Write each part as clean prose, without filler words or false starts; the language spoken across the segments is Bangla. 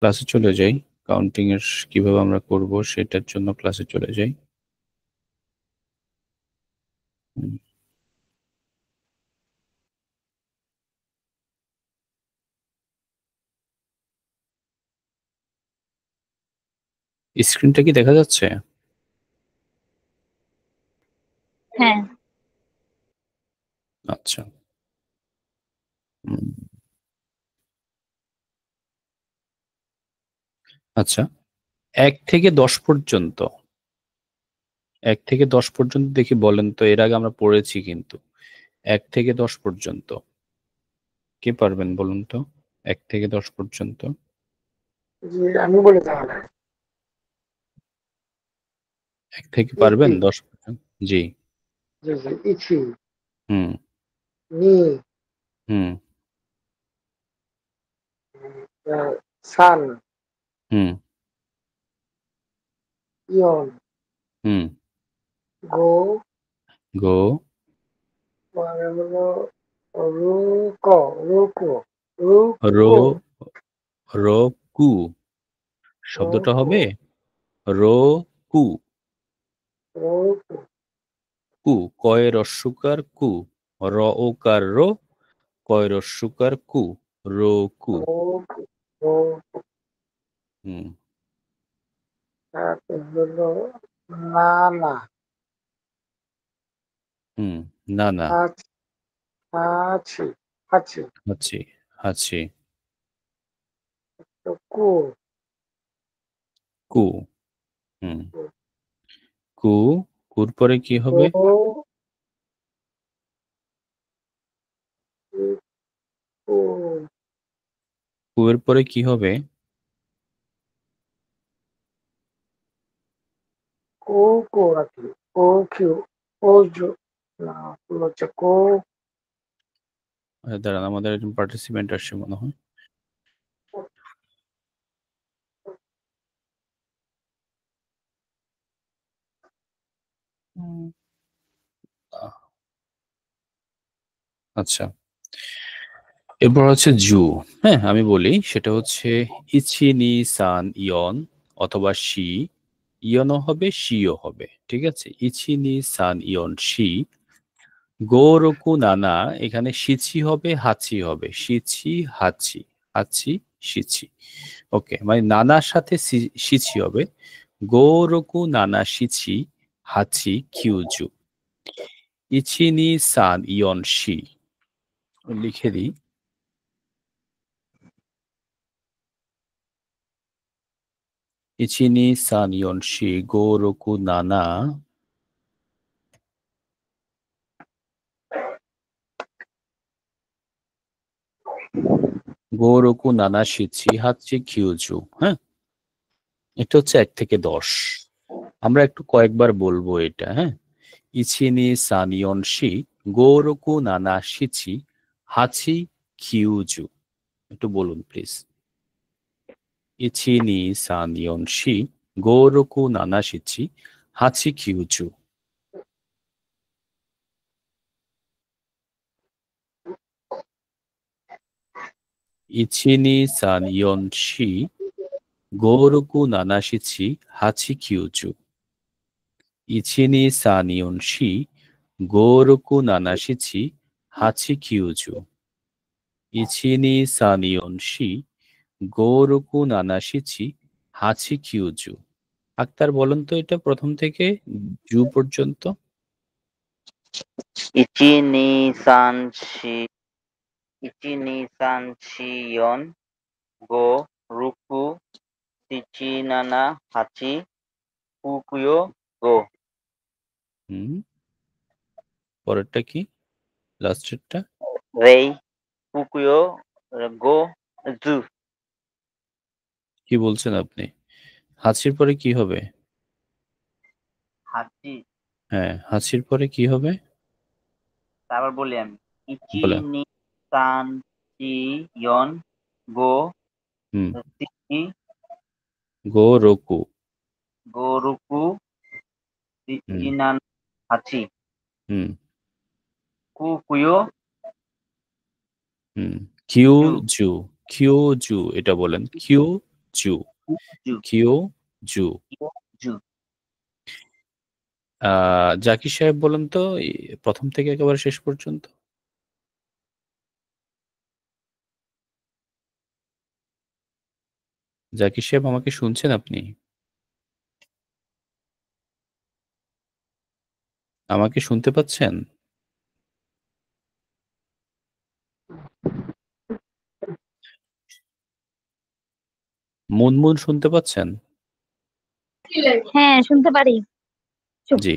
ক্লাসে চলে যাই। কাউন্টিং এর কিভাবে আমরা করব সেটার জন্য ক্লাসে চলে যাই। স্ক্রিনটা কি দেখা যাচ্ছে? হ্যাঁ। আচ্ছা। আচ্ছা, 1 থেকে 10 পর্যন্ত 1 থেকে 10 পর্যন্ত দেখি বলেন তো, এর আগে আমরা পড়েছি কিন্তু। 1 থেকে 10 পর্যন্ত কে পারবেন বলুন তো? 1 থেকে 10 পর্যন্ত। জি, আমি বলি তাহলে। 1 থেকে পারবেন 10 পর্যন্ত? জি। জি জি, ইচি, হুম নি, হুম সান, হুম ইয়ন, হুম গো, গো, পরে হলো রুক, রুকো, রো, রুকো, রকু। শব্দটা রুকো, হবে রকু। রুকো, কু, কয় রস্যকার কু, র ওকার রো, কয় রস্যকার কু, রকু। রুকো, রুকো। হুম তারপর হলো নানা, হুম না না। হাছি, হাছি, হাঁচি, হাঁচি। কু, কু। হুম কু, কুর পরে কি হবে? কো, কু, কুয়ের পরে কি হবে? কো, কো রাখি, কো কিউ, কো জো, না হচ্ছে কো, দাঁড়ান, আমাদের একজন পার্টিসিপেন্ট আসছে মনে হয়। আহ, আচ্ছা, এরপর হচ্ছে জু। হ্যাঁ, আমি বলি সেটা হচ্ছে ইচি নি সান ইয়ন, অথবা শি। ইয়নও হবে, শিও হবে, ঠিক আছে। ইচি নি সান ইয়ন শি। গো রকু নানা, এখানে শিছি হবে, হাচি হবে। শিছি, হাচি, হাচি, শিছি। ওকে, মানে নানার সাথে শিছি হবে। গো রকু নানা শিছি, হাচি কিউজু। ইচি নি সান ইয়ন শি। লিখে দিই। ইচি নি সান ইয়ন শি, গো রকু নানা গো রকু নানা শিছি, হাচি কিউজু। হ্যাঁ, এটা হচ্ছে 1 থেকে 10। আমরা একটু কয়েকবার বলবো এটা। হ্যাঁ, ইচিনি সানিয়ন শি, গোরকু নানা শিচি, হাচি কিউজু। একটু বলুন প্লিজ। ইচিনি সানিয়ন শি, গোরকু নানা শিচি, হাচি কিউজু। ইচিনি সানিয়ন শি, গোরকু নানা শিচি, হাচি কিউজু। ইচিনি সানিয়ন শি, গোরকু নানা শিচি, হাচি কিউজু। ইচিনি সানিয়ন শি, গোরকু নানা শিচি, হাচি কিউজু। আক্তার বলুন তো এটা প্রথম থেকে জু পর্যন্ত। ইচি নি সান শি, ইচি নি সান শিয়ন, গো রুকু চিচি নানা হাচি কুকুয়ো গো। হুম, পরেরটা কি? লাস্টেরটা রেই কুকুয়ো গো জু। কি বলছেন আপনি? হাঁচির পরে কি হবে? হাচি, হ্যাঁ, হাঁচির পরে কি হবে? তারপর বলি আমি। ইচি বলে। নি সান শিয়ন, গো হুম, চিচি গো রকু। গো রুকু হুম চিচি নানা হাচি হুম কুকুয়ো হুম কিউ জু। জু, কিউ জু, এটা বলেন কিউ জু, জু কিউ জু। জু জাকির সাহেব বলেন তো প্রথম থেকে একেবারে শেষ পর্যন্ত। জাকির সাহেব আমাকে শুনছেন আপনি? আমাকে শুনতে পাচ্ছেন? মুনমুন শুনতে পাচ্ছেন? হ্যাঁ শুনতে পারি। চুপ। জি।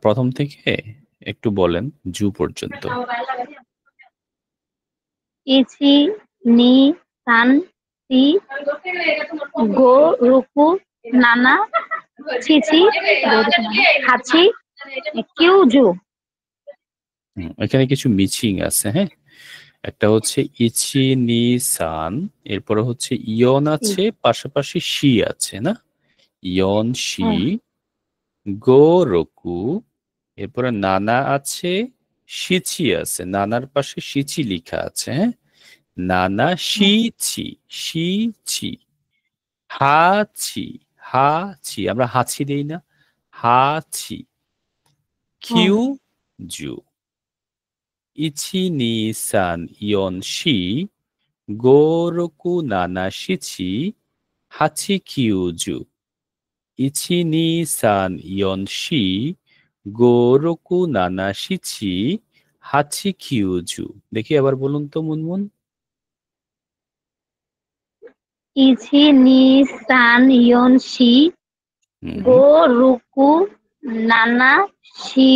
প্রথম থেকে একটু বলেন জু পর্যন্ত। ইচি নি সান সি গো রুকু নানা ছিছি হাচি কিউ জু। এখানে কিছু মিচিং আছে, হ্যাঁ। একটা হচ্ছে ইচি নি সান, এরপরে হচ্ছে ইয়ন আছে, পাশাপাশি শি আছে না, ইয়ন শি, হ্যাঁ গো রকু, এরপরে নানা আছে, শিচি আছে, নানার পাশে শিচি লেখা আছে, হ্যাঁ। নানা শিচি, শিচি, হাছি, হাছি, আমরা হাছি দেই না, হাছি, কিউ জু, ইচি নি সান ইয়ন শি, গো রকু নানা শিচি, হাছি কিউ জু, ইচি নি সান ইয়ন শি, গো রকু নানা শিচি, হাছি কিউ জু। দেখি আবার বলুন তো মুনমুন। ইচি নি সান ইয়ন শি হুম, গো রুকু নানা শি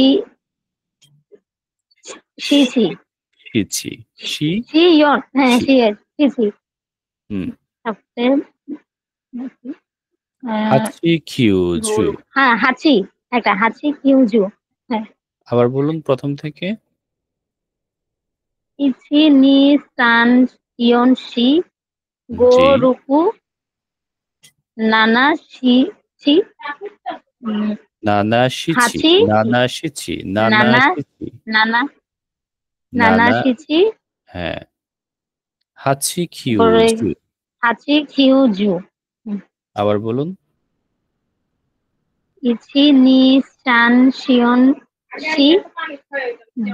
শিছি শিচি, শি শি ইয়ন হ্যাঁ চি, শিছি হুম, তারপরে হাছি কিউ জু। হ্যাঁ হাচি একটা হাচি কিউ জু। হ্যাঁ আবার বলুন প্রথম থেকে। ইচি নি সান ইয়ন শি গো জি, রুকু নানা শি ছি উম, নানা শিচি, হাচি নানা শিচি, নানা নানা শিচি, নানা নানা নানা, শিছি হ্যাঁ, হাছি কিউ তারপরে জু। হাচি কিউ জু। আবার বলুন। ইচি নি সান শিয়ন শি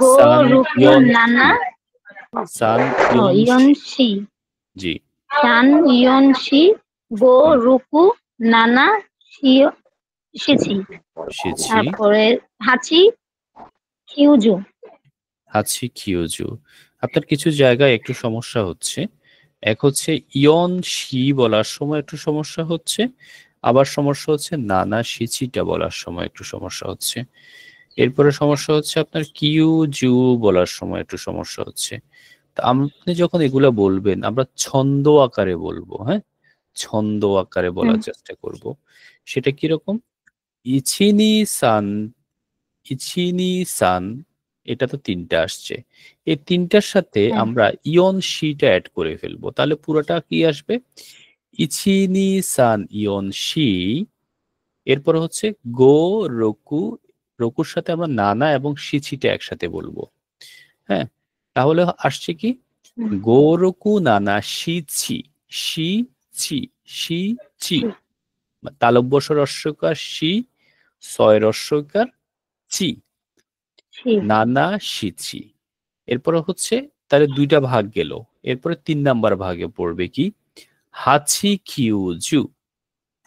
গো সান রুকু ইয়ন শি, নানা সান ইয়ন ইয়ন শি, শি জি, সান ইয়ন শি গো হুম, রুকু নানা শিছি শিচি, তারপরে হাচি কিউজু। হাছি কিউ জু। আপনার কিছু জায়গায় একটু সমস্যা হচ্ছে। এক হচ্ছে ইয়ন শি বলার সময় একটু সমস্যা হচ্ছে, আবার সমস্যা হচ্ছে নানা শিচিটা বলার সময় একটু সমস্যা হচ্ছে। এরপরে সমস্যা হচ্ছে আপনার কিউ জু বলার সময় একটু সমস্যা হচ্ছে। তা আপনি যখন এগুলা বলবেন আমরা ছন্দ আকারে বলবো, হ্যাঁ, ছন্দ আকারে বলার চেষ্টা করব। সেটা কিরকম? ইচিনি সান, ইচিনি সান, এটা তো তিনটা আসছে, এই তিনটার সাথে আমরা ইয়ন শিটা অ্যাড করে ফেলবো, তাহলে পুরোটা কি আসবে? ইচিনি সান ইয়ন শি, এরপর হচ্ছে গো রকু, রকুর সাথে আমরা নানা এবং শিচিটা একসাথে বলবো, হ্যাঁ। তাহলে আসছে কি? গোরকু নানা শিছি, শি ছি, শি চি, তালব্য রস্যকার শি, ছয় রস্যকার চি, নানা শিছি। এরপরে হচ্ছে তাহলে দুইটা ভাগ গেল, এরপরে ৩ নাম্বার ভাগে পড়বে কি? হাছি কিউজু,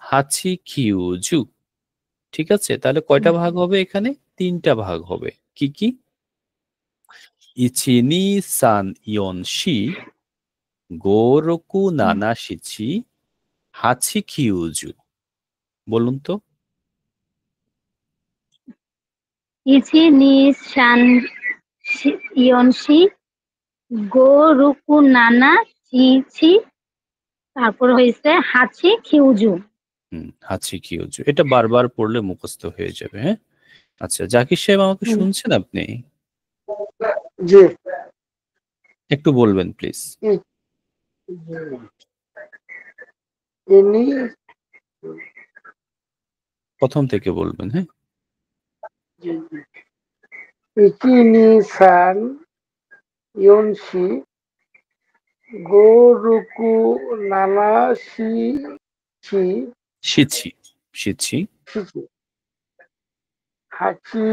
হাছি কিউজু। ঠিক আছে, তাহলে কয়টা ভাগ হবে এখানে? ৩টা ভাগ হবে। কি কি? ইচি নি সান ইয়ন শি, গোরকু নানা শিছি, হাছি কিউজু। বলুন তো। ইচি নি সান ইয়ন শি গো রুকু নানা চিছি তারপর হয়েছে হাচি কিউজু। হাছি কিউজু, এটা বারবার পড়লে মুখস্থ হয়ে যাবে, হ্যাঁ। আচ্ছা জাকির সাহেব আমাকে শুনছেন আপনি? জি। একটু বলবেন প্লিজ। ইনি প্রথম থেকে বলবেন, হ্যাঁ। ইচি নি সান ইয়ন শি গোরুকু নানা শি ছি শিছি শিছি শিচি হাচি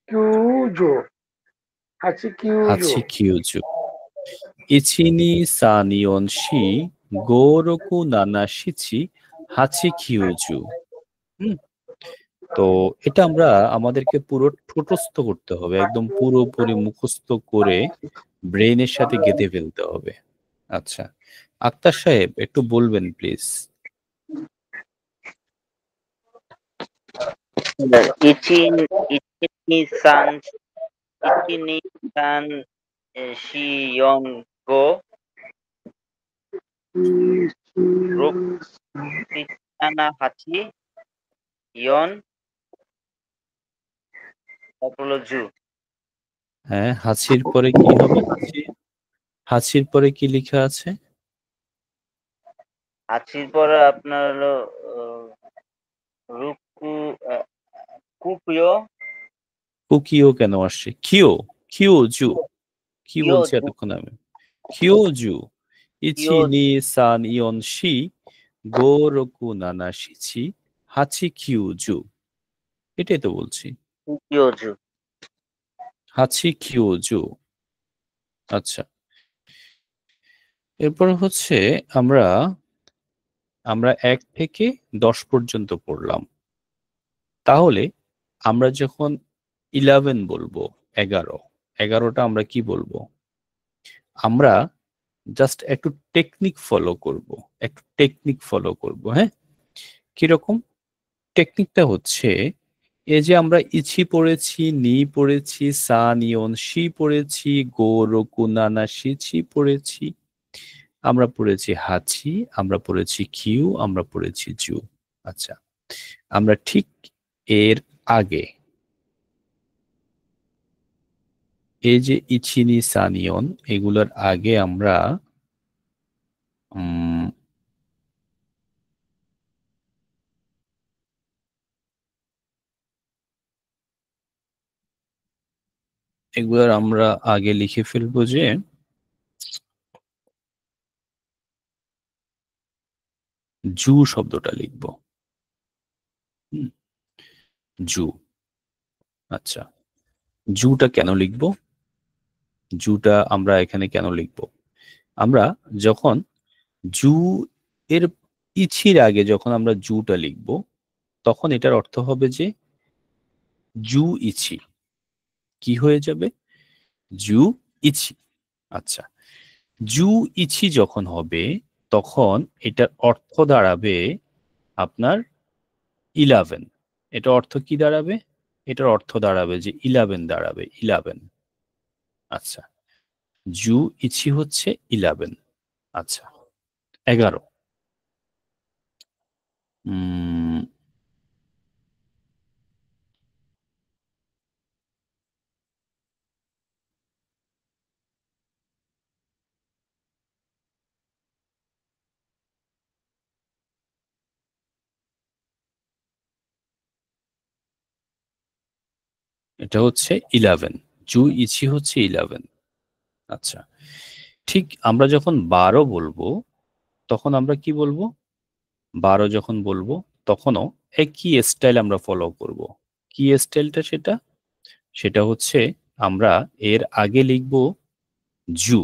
কিউজো হাচি কিউজো হাছি কিউজু ইচিনি সানিয়ন শি গোরোকু নানা শিছি হাছি কিউজু। হুম, তো এটা আমরা আমাদেরকে পুরো ঠোঁটস্থ করতে হবে, একদম পুরোপুরি মুখস্থ করে ব্রেইনের সাথে গেঁথে ফেলতে হবে। আচ্ছা, আক্তার সাহেব একটু বলবেন প্লিজ। ইচিন ইচিনি সান ইচিনি সান শিয়ন গো রোকুনানা হাচি ইয়ন, তারপর হলো জু। হ্যাঁ, হাসির পরে কি হবে? হাসির পরে কি লেখা আছে? হাচির পরে আপনার হলো রুকু কুকুয়ো কুকিও কেন আসছে? কিও কিও জু কি ইয়ো বলছি জু এতক্ষণ আমি? কিও জু ইচি ইয়ো নি সান ইয়ন শি গো রোকু নানা শিছি হাচি কিউ জু, এটাই তো বলছি। কুকিয়ো জু। হাচি কিউ জু। আচ্ছা, এরপর হচ্ছে আমরা আমরা 1 থেকে 10 পর্যন্ত পড়লাম। তাহলে আমরা যখন 11 বলবো, 11, 11টা আমরা কি বলবো? আমরা জাস্ট একটু টেকনিক ফলো করব, একটু টেকনিক ফলো করব। হ্যাঁ, কিরকম টেকনিকটা হচ্ছে, এই যে আমরা ইছি পড়েছি, নি পড়েছি, সা নিয়ন শি পড়েছি, গো রোকু নানা শিছি পড়েছি, আমরা পড়েছি হাচি, আমরা পড়েছি কিউ, আমরা পড়েছি জু। আচ্ছা, আমরা ঠিক এর আগে এই যে ইচিনি সানিয়ন, এগুলোর আগে আমরা উম এগুলোর আমরা আগে লিখে ফেলবো যে জু শব্দটা লিখবো। হুম, জু। আচ্ছা, জুটা কেন লিখবো? জুটা আমরা এখানে কেন লিখবো? আমরা যখন জু এর ইছির আগে যখন আমরা জুটা লিখবো, তখন এটার অর্থ হবে যে জু ইছি। কি হয়ে যাবে? জু ইছি। আচ্ছা, জু ইছি যখন হবে, তখন এটার অর্থ দাঁড়াবে আপনার 11। এটা অর্থ কি দাঁড়াবে? এটার অর্থ দাঁড়াবে যে 11 দাঁড়াবে, 11। আচ্ছা, জু ইছি হচ্ছে 11। আচ্ছা, 11। উম এটা হচ্ছে 11, জু ইছি হচ্ছে 11। আচ্ছা, ঠিক আমরা যখন 12 বলবো, তখন আমরা কি বলবো? 12 যখন বলবো, তখনও একই স্টাইল আমরা ফলো করব। কি স্টাইলটা সেটা? সেটা হচ্ছে আমরা এর আগে লিখব জু।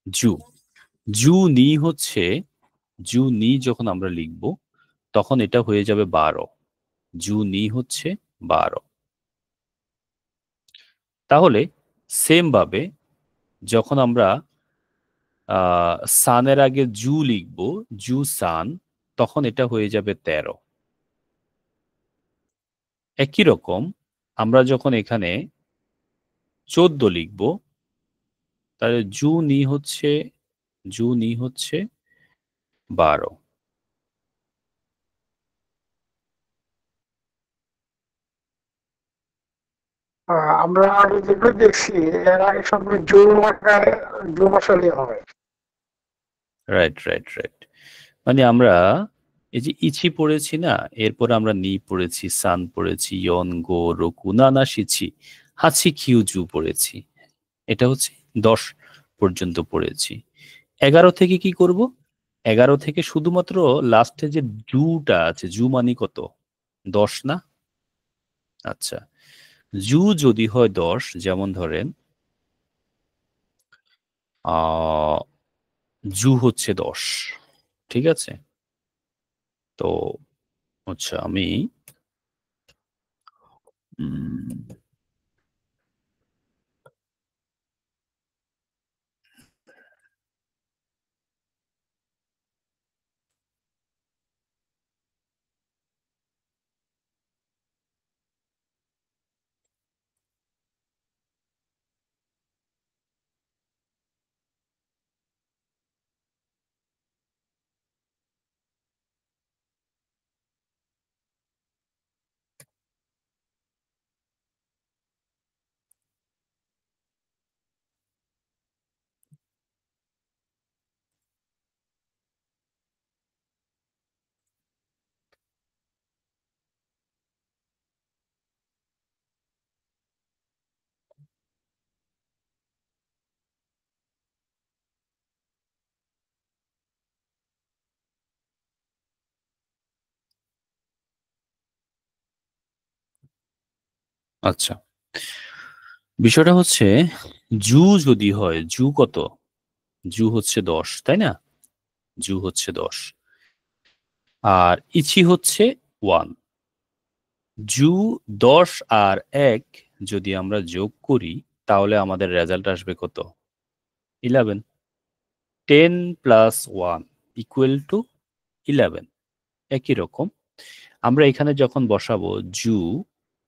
জু জু নি হচ্ছে, জু নি যখন আমরা লিখব, তখন এটা হয়ে যাবে 12। জু নি হচ্ছে 12। তাহলে সেম ভাবে যখন আমরা সানের আগে জু লিখব, জু সান, তখন এটা হয়ে যাবে 13। একই রকম আমরা যখন এখানে 14 লিখব, তাহলে জু নি হচ্ছে 12। আমরা আগে যেগুলো দেখছি এর আগে সবগুলো জোর আকারে জোর মশালি হয়। Right right right. মানে আমরা এই যে ইচি পড়েছি না, এরপর আমরা নি পড়েছি, সান পড়েছি, ইয়ন, গো, রোকু, নানা, শিছি, হাছি, খিউজু পড়েছি। এটা হচ্ছে 10 পর্যন্ত পড়েছি। 11 থেকে কি করব? 11 থেকে শুধুমাত্র লাস্টে যে জুটা আছে, জু মানে কত? 10 না? আচ্ছা, জু যদি হয় 10, যেমন ধরেন জু হচ্ছে 10, ঠিক আছে? তো হচ্ছে আমি উম, আচ্ছা, বিষয়টা হচ্ছে জু যদি হয়, জু কত? জু হচ্ছে 10, তাই না? জু হচ্ছে 10, আর ইচি হচ্ছে 1। জু 10 আর 1 যদি আমরা যোগ করি, তাহলে আমাদের রেজাল্ট আসবে কত? 11। 10 প্লাস 1 ইকুয়াল টু 11। একই রকম আমরা এখানে যখন বসাবো জু,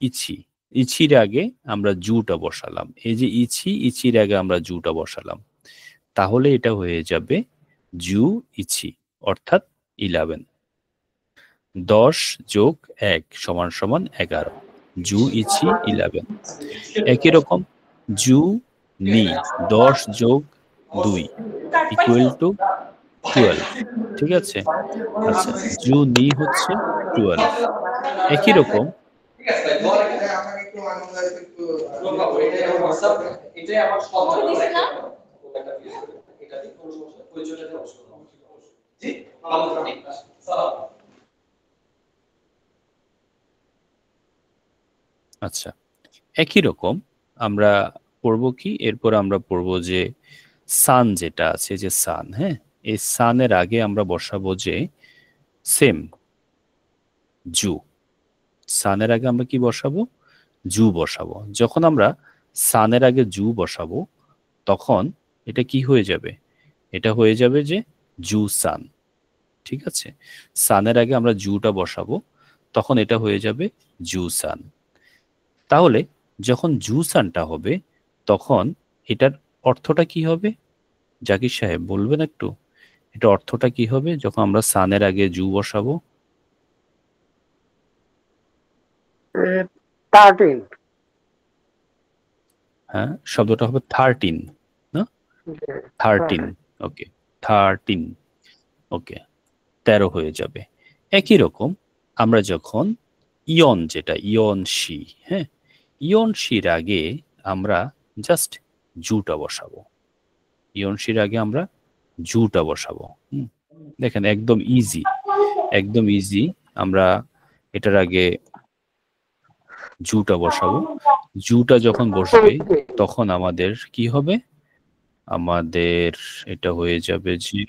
ইচি, ইচির আগে আমরা জুটা বসালাম, এই যে ইচি, ইচির আগে আমরা জুটা বসালাম, তাহলে এটা হয়ে যাবে জু ইচি, অর্থাৎ 11। 10 যোগ 1 সমান সমান 11, জু ইচি 11। একই রকম জু নি, 10 যোগ 2 ইকুয়াল টু 12, ঠিক আছে? আচ্ছা, জু নি হচ্ছে 12। একই রকম আচ্ছা, একই রকম আমরা পড়বো কি, এরপর আমরা পড়বো যে সান যেটা আছে, যে সান, হ্যাঁ, এই সানের আগে আমরা বসাবো যে সেম জু। সানের আগে আমরা কি বসাবো? জু বসাবো। যখন আমরা সানের আগে জু বসাবো, তখন এটা কি হয়ে যাবে? এটা হয়ে যাবে যে জু সান, ঠিক আছে? সানের আগে আমরা জুটা বসাবো, তখন এটা হয়ে যাবে জু সান। তাহলে যখন জু সানটা হবে, তখন এটার অর্থটা কি হবে? জাকির সাহেব বলবেন একটু, এটা অর্থটা কি হবে যখন আমরা সানের আগে জু বসাবো? 13। হ্যাঁ, শব্দটা হবে 13, না? 13, ওকে, 13, ওকে, 13 হয়ে যাবে। একই রকম আমরা যখন ইয়ন, যেটা ইয়ন শি, হ্যাঁ, ইয়ন শির আগে আমরা জাস্ট জুটা বসাবো। ইয়ন শির আগে আমরা জুটা বসাবো। দেখেন একদম ইজি, একদম ইজি। আমরা এটার আগে জুটা বসাবো। জুটা যখন বসবে, তখন আমাদের কি হবে? আমাদের এটা হয়ে যাবে যে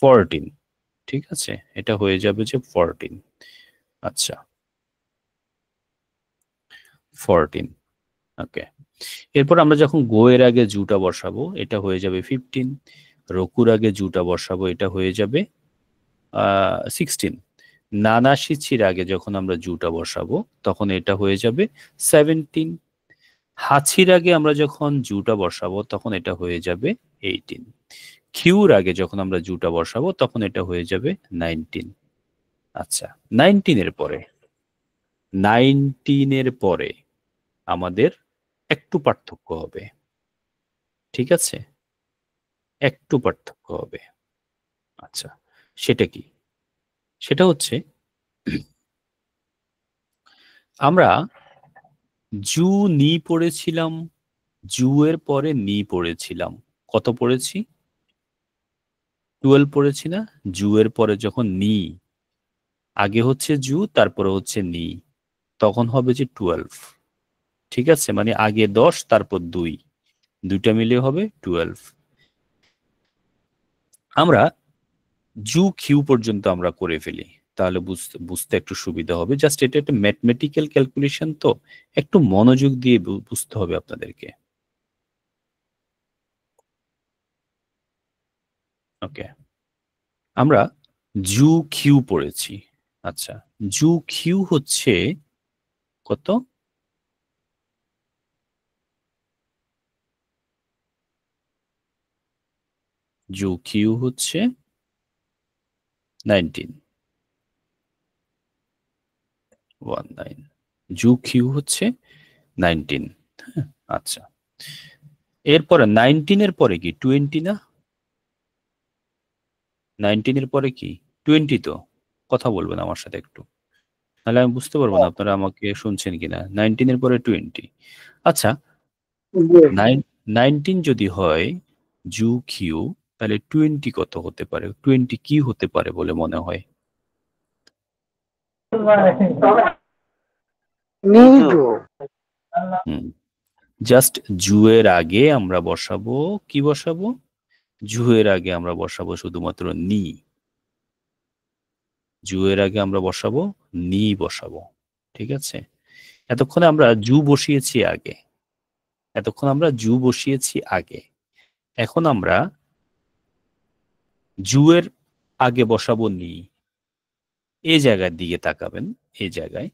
14, ঠিক আছে? এটা হয়ে যাবে যে 14। আচ্ছা, 14, ওকে। এরপর আমরা যখন গো এর আগে জুটা বসাবো, এটা হয়ে যাবে 15। রকুর আগে জুটা বসাবো, এটা হয়ে যাবে 16। নানা শিছির আগে যখন আমরা জুটা বসাবো, তখন এটা হয়ে যাবে 17। হাছির আগে আমরা যখন জুটা বসাবো, তখন এটা হয়ে যাবে 18। কিউর আগে যখন আমরা জুটা বসাবো, তখন এটা হয়ে যাবে 19। আচ্ছা, 19 এর পরে, 19 এর পরে আমাদের একটু পার্থক্য হবে, ঠিক আছে? একটু পার্থক্য হবে। আচ্ছা, সেটা কি? সেটা হচ্ছে আমরা জু নি পড়েছিলাম, জু এর পরে নি পড়েছিলাম। কত পড়েছি? 12 পড়েছি না? জু এর পরে যখন নি, আগে হচ্ছে জু তারপরে হচ্ছে নি, তখন হবে যে 12। ঠিক আছে, মানে আগে 10 তারপর 2, দুইটা মিলে হবে 12। আমরা জু কিউ পর্যন্ত আমরা করে ফেলি, তাহলে বুঝতে বুঝতে একটু সুবিধা হবে। জাস্ট এটা একটা ম্যাথমেটিক্যাল ক্যালকুলেশন, তো একটু মনোযোগ দিয়ে বুঝতে হবে আপনাদেরকে। ওকে, আমরা জু কিউ পড়েছি। আচ্ছা, জু কিউ হচ্ছে কত? জু কিউ হচ্ছে 19, 19। জু কিউ হচ্ছে 19। হ্যাঁ, আচ্ছা, এরপরে 19 এর পরে কি 20 না? 19 এর পরে কি 20? তো কথা বলবেন আমার সাথে একটু, তাহলে আমি বুঝতে পারবো না আপনারা আমাকে শুনছেন কিনা। 19 এর পরে 20। আচ্ছা, জি 19 যদি হয় জু কিউ, তাহলে 20 কত হতে পারে? 20 কি হতে পারে বলে মনে হয়? নিজু হুম, জাস্ট জু এর আগে আমরা বসাবো, কি বসাবো? জু এর আগে আমরা বসাবো শুধুমাত্র নি। জু এর আগে আমরা বসাবো নি, বসাবো। ঠিক আছে, এতক্ষণে আমরা জু বসিয়েছি আগে, এতক্ষণ আমরা জু বসিয়েছি আগে। এখন আমরা জু এর আগে বসাবো নি। এই জায়গার দিকে তাকাবেন, এই জায়গায়,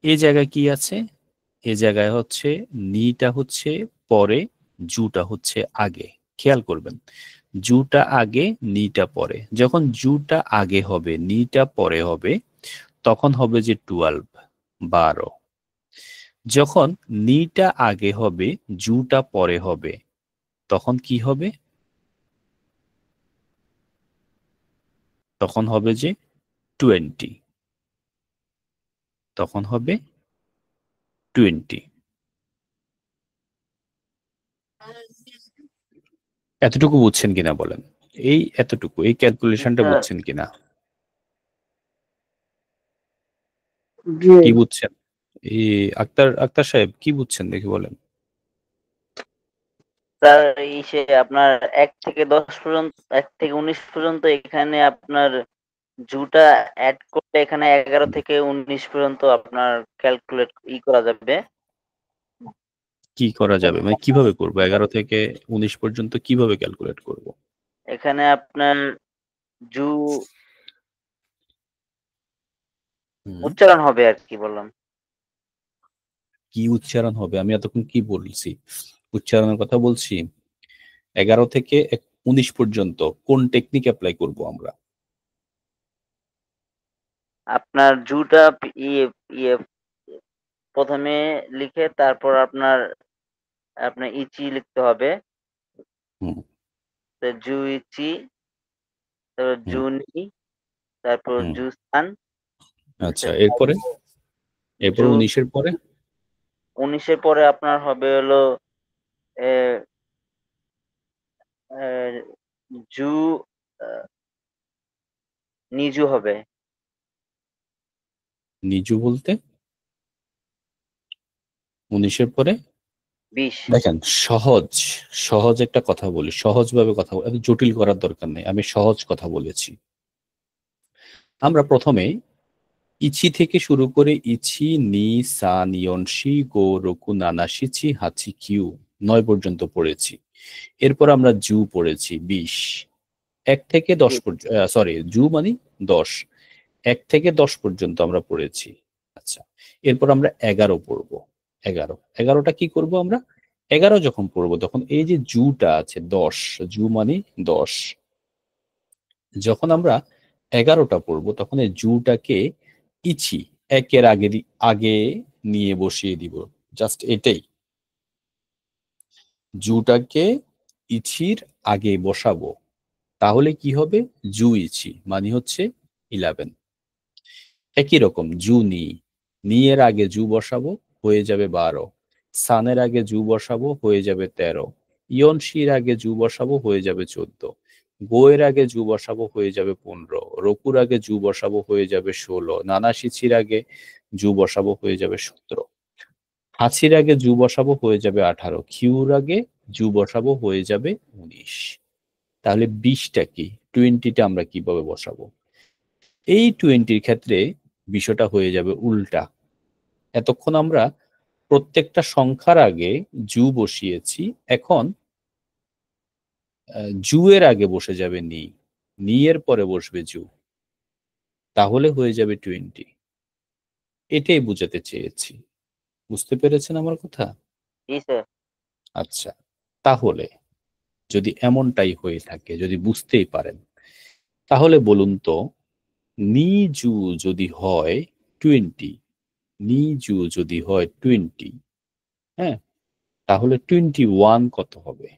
এই জায়গায় কি আছে? এই জায়গায় হচ্ছে নিটা হচ্ছে পরে, জুটা হচ্ছে আগে। খেয়াল করবেন, জুটা আগে নিটা পরে। যখন জুটা আগে হবে নিটা পরে হবে, তখন হবে যে 12, 12। যখন নিটা আগে হবে জুটা পরে হবে, তখন কি হবে? তখন হবে যে 20, তখন হবে 20। এতটুকু বুঝছেন কিনা বলেন? এই এতটুকু, এই ক্যালকুলেশনটা স্যার বুঝছেন কিনা? জি কি বুঝছেন? এই আক্তার, আক্তার সাহেব কি বুঝছেন দেখি বলেন। স্যার ইসে আপনার 1 থেকে 10 পর্যন্ত, 1 থেকে 19 পর্যন্ত, এখানে আপনার জুটা অ্যাড করলে এখানে 11 থেকে 19 পর্যন্ত আপনার ক্যালকুলেট করা যাবে। কি করা যাবে মানে কিভাবে করব? 11 থেকে 19 পর্যন্ত কিভাবে ক্যালকুলেট করব? এখানে আপনার জু হুম, উচ্চারণ হবে আর কি বললাম। কি উচ্চারণ হবে? আমি এতক্ষণ কি বলছি? উচ্চারণের কথা বলছি। 11 থেকে 19 পর্যন্ত কোন টেকনিক অ্যাপ্লাই করব আমরা? আপনার জুটা ইয়ে ইয়ে প্রথমে লিখে তারপর আপনার আপনার ইচি লিখতে হবে। হুম, তো জু ইচি, তারপর হুম, জুনি, তারপর হুম। জুসান, আচ্ছা, এরপরে? এরপরে জু 19 এর পরে? 19-এর পরে আপনার হবে হলো এ, এ, জু আহ, নিজু হবে নিজু বলতে 19 এর পরে? 20। দেখেন, সহজ, সহজ একটা কথা বলি, সহজভাবে কথা বলি, এত জটিল করার দরকার নেই, আমি সহজ কথা বলেছি। আমরা প্রথমে ইচি থেকে শুরু করে ইচি নি সান ইয়নশি গো রোকু নানাশি চি হাচি কিউ 9 পর্যন্ত পড়েছি। এরপর আমরা জু পড়েছি 20। 1 থেকে 10 পর্যন্ত, সরি, জু মানে 10। 1 থেকে 10 পর্যন্ত আমরা পড়েছি। আচ্ছা, এরপর আমরা 11 পড়বো। 11, 11টা কি করব আমরা? 11 যখন পড়বো তখন এই যে জুটা আছে 10, জু মানে 10। যখন আমরা 11টা পড়বো তখন এই জুটাকে ইচি একের আগে আগে নিয়ে বসিয়ে দিব। জাস্ট এটাই, জুটাকে ইচির আগে বসাবো। তাহলে কি হবে? জু ইচি মানে হচ্ছে 11। একই রকম জু নি এর আগে জু বসাবো, হয়ে যাবে 12। সানের আগে জু বসাবো, হয়ে যাবে 13। ইয়ন শির আগে জু বসাবো, হয়ে যাবে 14। গো এর আগে জু বসাবো, হয়ে যাবে 15। রকুর আগে জু বসাবো, হয়ে যাবে 16। নানা শিচির আগে জু বসাবো, হয়ে যাবে 17। হাসির আগে জু বসাবো, হয়ে যাবে 18। কিউর আগে জু বসাবো, হয়ে যাবে 19। তাহলে 20টা কি, 20টা আমরা কিভাবে বসাবো? এই 20-র ক্ষেত্রে বিষয়টা হয়ে যাবে উল্টা। এতক্ষণ আমরা প্রত্যেকটা সংখ্যার আগে জু বসিয়েছি, এখন জু এর আগে বসে যাবে নি এর পরে বসবে জু, তাহলে হয়ে যাবে 20। এটাই বুঝাতে চেয়েছি। বুঝতে পেরেছেন আমার কথা? জি স্যার। আচ্ছা, তাহলে যদি এমনটাই হয়ে থাকে, যদি বুঝতেই পারেন, তাহলে বলুন তো নি জু যদি হয় 20, নি জু যদি হয় 20, হ্যাঁ, তাহলে 21 কত হবে?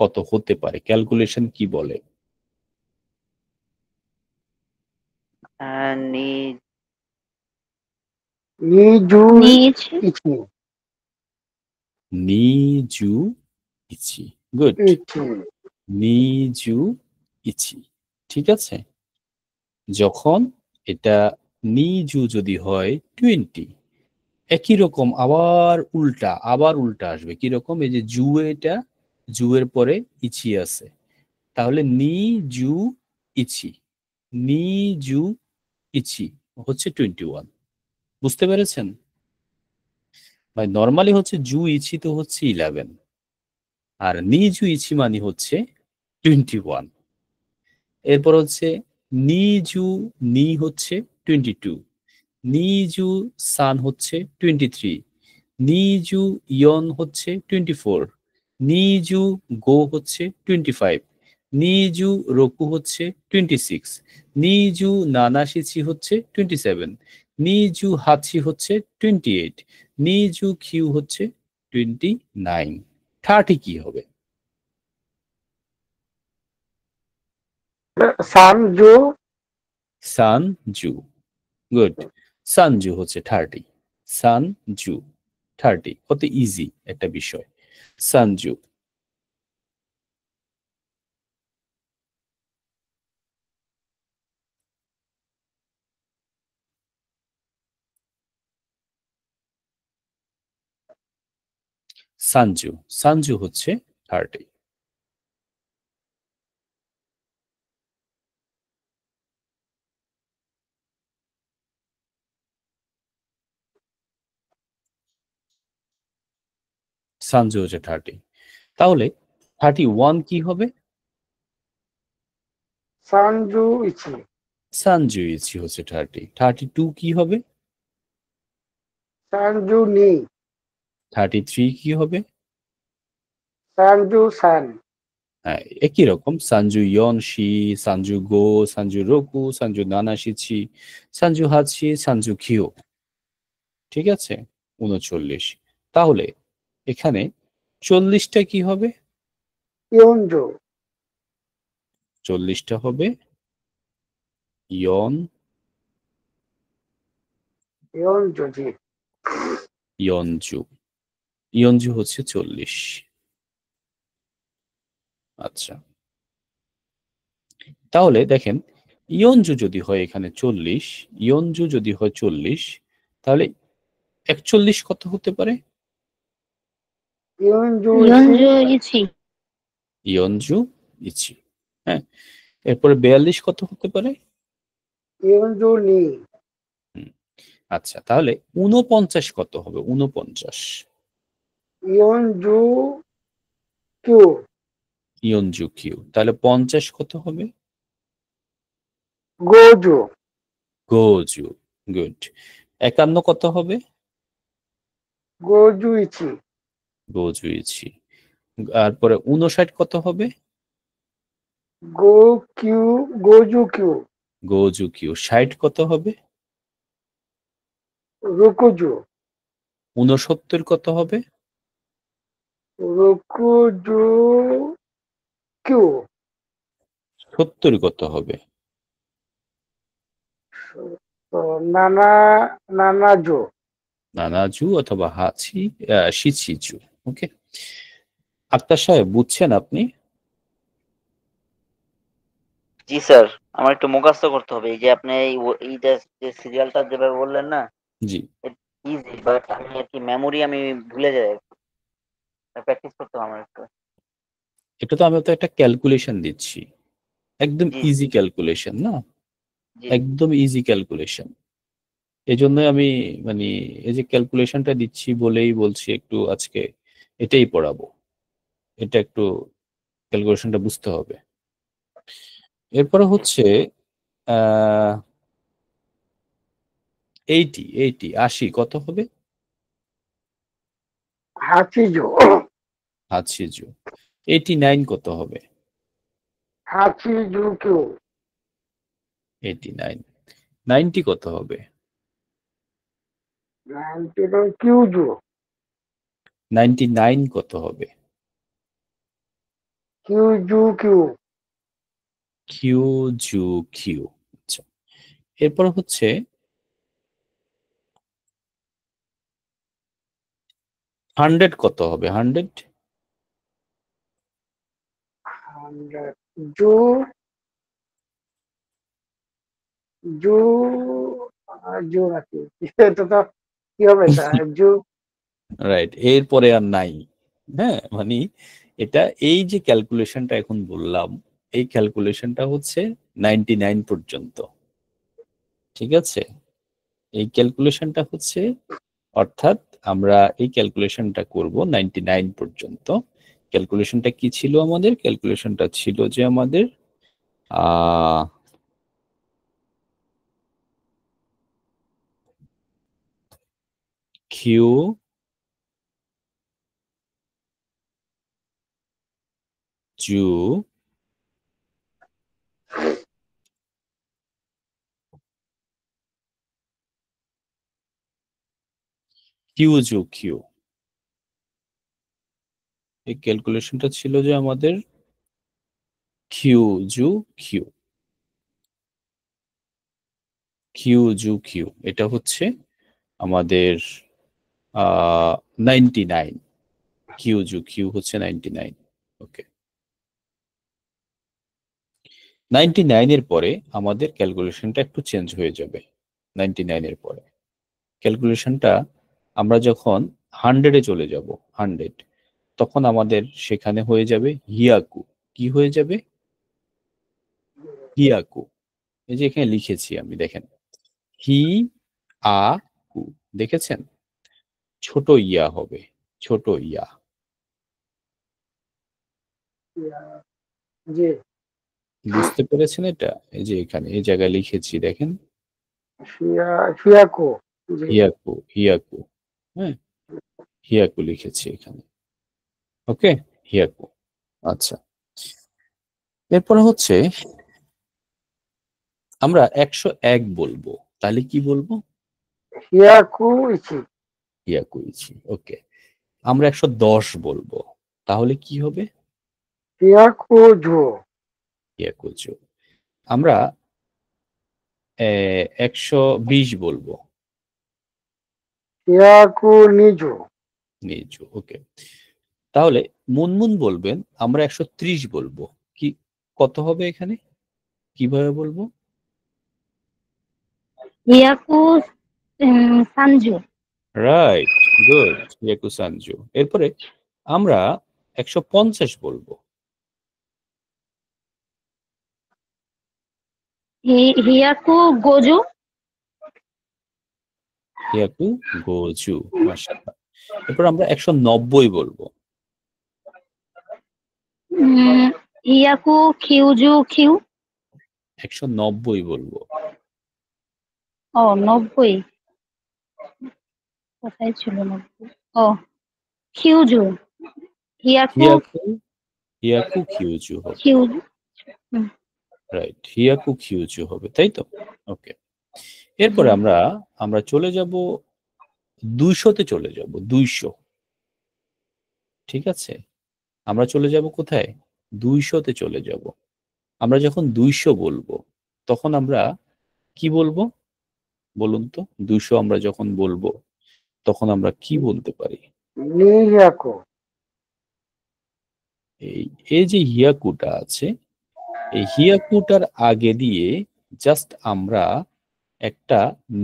কত হতে পারে? ক্যালকুলেশন কি বলে? নি নিজু নিয়েছি। ইচি নি জু ইচি। গুড। ইচি নি জু ইচি। ঠিক আছে, যখন এটা নি জু যদি হয় 20, একই রকম আবার উল্টা আসবে। কি রকম? এই যে জু, এটা জু এর পরে ইচি আছে, তাহলে নি জু ইচি, নি জু ইচি হচ্ছে 21। বুঝতে পেরেছেন ভাই? নর্মালি হচ্ছে জু ইচি তো হচ্ছে 11, আর নি জু ইচি মানে হচ্ছে 21। এরপর হচ্ছে নি জু নি হচ্ছে 22, নিজু সান হচ্ছে 23, নিজু ইয়ন হচ্ছে 24, নিজু গো হচ্ছে 25, নিজু রকু হচ্ছে 26, নিজু নানাশিচি হচ্ছে 27, নিজু হাচি হচ্ছে 28, নিজু কিউ হচ্ছে 29। 30 কি হবে? সানজু সান জু। গুড। সানজু হচ্ছে 30। সানজু 30, কত ইজি একটা বিষয়। সানজু। সানজু, সানজু হচ্ছে 30। সানজু হচ্ছে 30। তাহলে 31 কি হবে? সানজু ইচি সানজু ইচি হচ্ছে 30। 32 কি হবে? সানজু নি 33 কি হবে? সানজু সান হ্যাঁ, একই রকম সানজু ইয়ন শি, সানজু গো, সানজু রোকু, সানজু নানাশিচি, সানজু হাচি, সানজু কিও। ঠিক আছে, 39। তাহলে এখানে 40টা কি হবে? ইয়নজু 40টা হবে ইয়ন ইয়নজু জি ইয়নজু। ইয়নজু হচ্ছে 40। আচ্ছা, তাহলে দেখেন ইয়নজু যদি হয় এখানে 40, ইয়নজু যদি হয় 40, তাহলে 41 কত হতে পারে? ইয়নজু ইচি ইয়নজু ইচি। ইয়নজু ইচি। হ্যাঁ, এরপরে 42 কত হতে পারে? ইয়নজু নি হুম, আচ্ছা, তাহলে 49 কত হবে? 49 ইয়নজু কিউ ইয়নজু কিউ। তাহলে 50 কত হবে? গোজু গোজু। গুড। 51 কত হবে? Gaju itchy Gaju itchy. তারপরে 59 কত হবে? গো Q Gaju Q Gaju Q. 60 কত হবে? রুকুজু 69 কত হবে? রুকুজু কিউ 70 কত হবে? তো নানা নানাজো। নানাজু অথবা শিচিজু। ওকে, আক্তার সাহেব বুঝছেন আপনি? জি স্যার, আমার একটু মুখস্থ করতে হবে। এই যে আপনি এইটা যে সিরিয়ালটা যেভাবে বললেন না, জি, ইজি, বাট আমি আর কি মেমোরি আমি ভুলে যাই। প্র্যাকটিস করতে হবে আমার একটু। এটা তো আমি তো একটা ক্যালকুলেশন দিচ্ছি, একদম জি ইজি ক্যালকুলেশন না, জি একদম ইজি ক্যালকুলেশন। এই জন্যই আমি মানে এই যে ক্যালকুলেশনটা দিচ্ছি বলেই বলছি একটু আজকে এটাই পড়াবো, এটা একটু ক্যালকুলেশনটা বুঝতে হবে। এরপরে হচ্ছে আহ 80 কত হবে? হাচিজো। হাতশিজু। 89 কত হবে? হাচিজুকিউ। 89। 90 কত হবে? কিউজু। 99 কত হবে? কিউজুকিউ। কিউ। আচ্ছা, এরপর হচ্ছে 100 কত হবে? 100 হান্ড্রেড। জু জু জু নাকি? এটা তো কি হবে এটা? জু। রাইট, এরপরে আর নাই। হ্যাঁ, মানে এটা এই যে ক্যালকুলেশনটা এখন বললাম, এই ক্যালকুলেশনটা হচ্ছে 99 পর্যন্ত। ঠিক আছে, এই ক্যালকুলেশনটা হচ্ছে, অর্থাৎ আমরা এই ক্যালকুলেশনটা করব 99 পর্যন্ত। ক্যালকুলেশনটা কি ছিল আমাদের? ক্যালকুলেশনটা ছিল যে আমাদের আহ কিউ জু কিউ। এই ক্যালকুলেশনটা ছিল যে আমাদের কিউ জু কিউ কিউ, এটা হচ্ছে আমাদের 99। কিউ হচ্ছে 99। ওকে, 99 এর পরে আমাদের ক্যালকুলেশনটা একটু চেঞ্জ হয়ে যাবে। 99 এর পরে ক্যালকুলেশনটা আমরা যখন 100-এ চলে যাব, 100, তখন আমাদের সেখানে হয়ে যাবে হিয়াকু। কি হয়ে যাবে? হিয়াকু। এই যে এখানে লিখেছি আমি, দেখেন, হি আ কু, দেখেছেন? ছোট ইয়া হবে, ছোট ইয়া। জি। বুঝতে পেরেছেন এটা? এই যে এখানে এই জায়গায় লিখেছি, দেখেন, শিয়াকো। জি। হিয়াকু। হ্যাঁ, হিয়াকু লিখেছি এখানে। ওকে, হিয়াকু। আচ্ছা, এরপরে হচ্ছে আমরা 101 বলবো, তাহলে কি বলবো? শিয়াকু ইচি। হিয়াকু ইচি। ওকে, আমরা 110 বলবো, তাহলে কি হবে? শিয়াকু জু। হিয়াকু জু। আমরা 120 বলবো, শিয়াকু নিজু। নিচু। ওকে, তাহলে মুনমুন বলবেন আমরা 130 বলবো, কি কত হবে এখানে? কিভাবে বলবো? হিয়াকু সানজু। রাইট, গুড, হিয়াকু সানজু। এরপরে আমরা 150 বলবো, হিয়াকু গোজু। হিয়াকু গোজু। মাশাআল্লাহ। এরপর আমরা 190 বলবো, উম, হিয়াকু খিউজু খিউ। 190 বলবো, ও 90, কোথায় ছিল 90? ও খিউজু। হিয়াকু হিয়াকু হিয়াকু কিউজু হবে। খিউজু। হুম, রাইট, হিয়াকু কিউজু হবে, তাই তো? ওকে, এরপরে হুম। আমরা আমরা চলে যাব 200-তে, চলে যাব 200। ঠিক আছে, আমরা চলে যাব কোথায়? 200-তে চলে যাব। আমরা যখন 200 বলবো তখন আমরা কি বলবো বলুন তো? 200 আমরা যখন বলবো তখন আমরা কি বলতে পারি? নিহিয়াকো। এই যে হিয়াকুটা আছে, এই হিয়াকুটার আগে দিয়ে জাস্ট আমরা একটা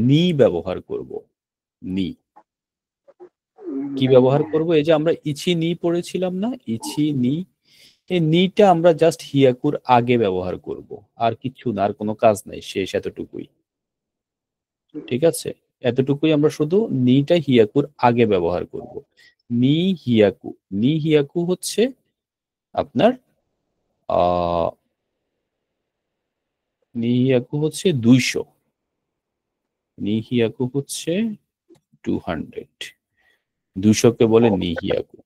নি ব্যবহার করব। নি কি ব্যবহার করব? এই যে আমরা ইছি নি পড়েছিলাম না, ইছি নি, এই নিটা আমরা জাস্ট হিয়াকুর আগে ব্যবহার করব, আর কিছু না, আর কোনো কাজ নাই, শেষ, এতটুকুই। ঠিক আছে, এতটুকুই আমরা শুধু নিটা হিয়াকুর আগে ব্যবহার করব। নি হিয়াকু, নি হিয়াকু হচ্ছে আপনার নি হিয়াকু হচ্ছে 200, নি হিয়াকু হচ্ছে 200, 200 কে বলে নি হিয়াকু।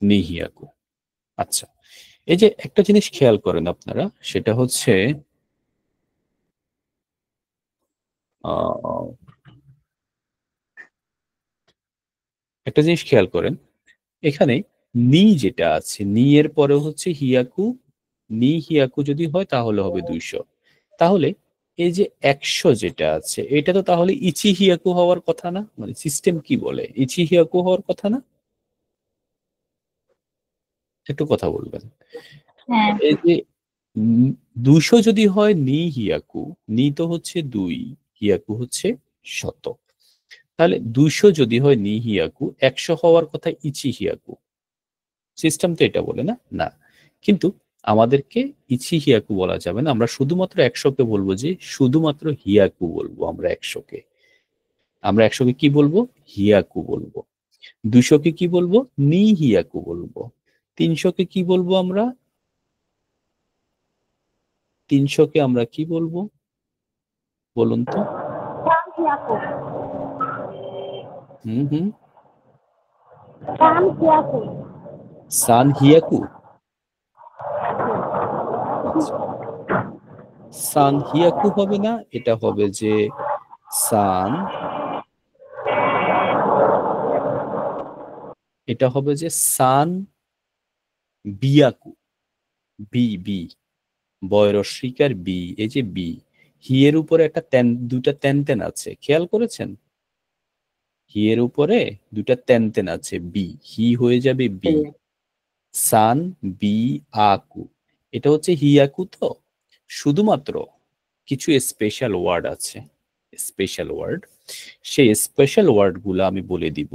নি হিয়াকু। আচ্ছা, এই যে একটা জিনিস খেয়াল করেন আপনারা, সেটা হচ্ছে একটা জিনিস খেয়াল করেন, এখানে নি যেটা আছে, নি এর পরে হচ্ছে হিয়াকু, নি হিয়াকু যদি হয় তাহলে হবে 200। তাহলে এই যে 100 যেটা আছে, এটা তো তাহলে ইচি হিয়াকু হওয়ার কথা না? মানে সিস্টেম কি বলে, ইচি হিয়াকু হওয়ার কথা না? একটু কথা বলবেন। হ্যাঁ। এই যে 200 যদি হয় নি হিয়াকু, নি তো হচ্ছে 2, হিয়াকু হচ্ছে 100, তাহলে 200 যদি হয় নি হিয়াকু, 100 হওয়ার কথা ইচি হিয়াকু। সিস্টেম তো এটা বলে না? না, কিন্তু আমাদেরকে ইচি হিয়াকু বলা যাবে না, আমরা শুধুমাত্র 100 কে বলবো, যে শুধুমাত্র হিয়াকু বলবো আমরা 100 কে। আমরা 100 কে কি বলবো? হিয়াকু বলবো। 200 কে কি বলবো? নি হিয়াকু বলবো। 300 কে কি বলবো আমরা? 300 কে আমরা কি বলবো বলুন তো? হুম হুম, সান হিয়াকু। আচ্ছা, সান হিয়াকু হবে না, এটা হবে যে সান, এটা হবে যে সান বিয়াকু। বি, বি, বয়রস্বীকার বি, এই যে বি, হি এর উপরে একটা দুটা তেন তেন আছে, খেয়াল করেছেন? হি এর উপরে দুটা তেন তেন আছে, বি, হি হয়ে যাবে বি। সান বি আকু, এটা হচ্ছে হিয়াকু। তো শুধুমাত্র কিছু স্পেশাল ওয়ার্ড আছে, স্পেশাল ওয়ার্ড, সেই স্পেশাল ওয়ার্ড গুলো আমি বলে দিব।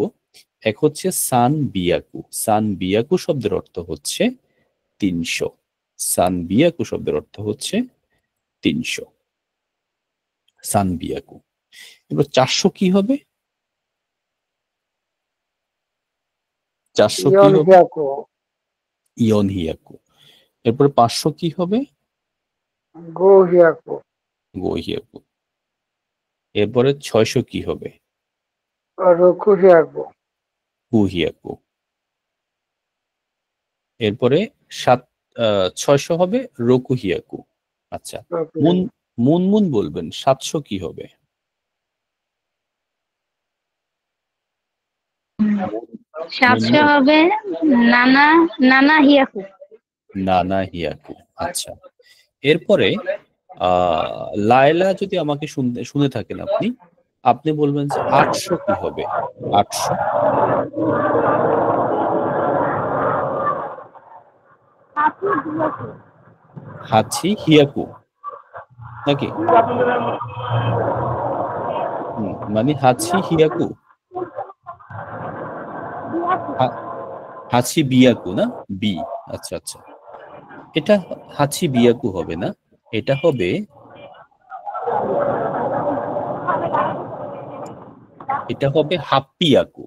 এক হচ্ছে সান বিয়াকু, সান বিয়াকু শব্দের অর্থ হচ্ছে 300, সান বিয়াকু শব্দের অর্থ হচ্ছে 300, সান বিয়াকু। এবার 400 কি হবে? 400 কি ইয়ন হবে? হিয়াকো। ইয়ন হিয়াকু। এরপরে 500 কি হবে? গো হিয়াকো। গো হিয়াকু। এরপরে 600 কি হবে? রোকু হিয়াকো। কু হিয়াকু। এরপরে 600 হবে রোকু হিয়াকু। আচ্ছা, মুন মুন মুন বলবেন, 700 কি হবে? 700 হবে নানা, নানা হিয়াকু। নানা হিয়াকু। আচ্ছা, এরপরে লায়লা যদি আমাকে শুনে থাকেন আপনি, আপনি বলবেন যে 800 কি হবে? 800 হাছি হিয়াকু নাকি? মানে হাছি হিয়াকু, হাছি বিয়াকু না? বি। আচ্ছা আচ্ছা, এটা হাছি বিয়াকু হবে না, এটা হবে, এটা হবে হাপ্পিয়াকু।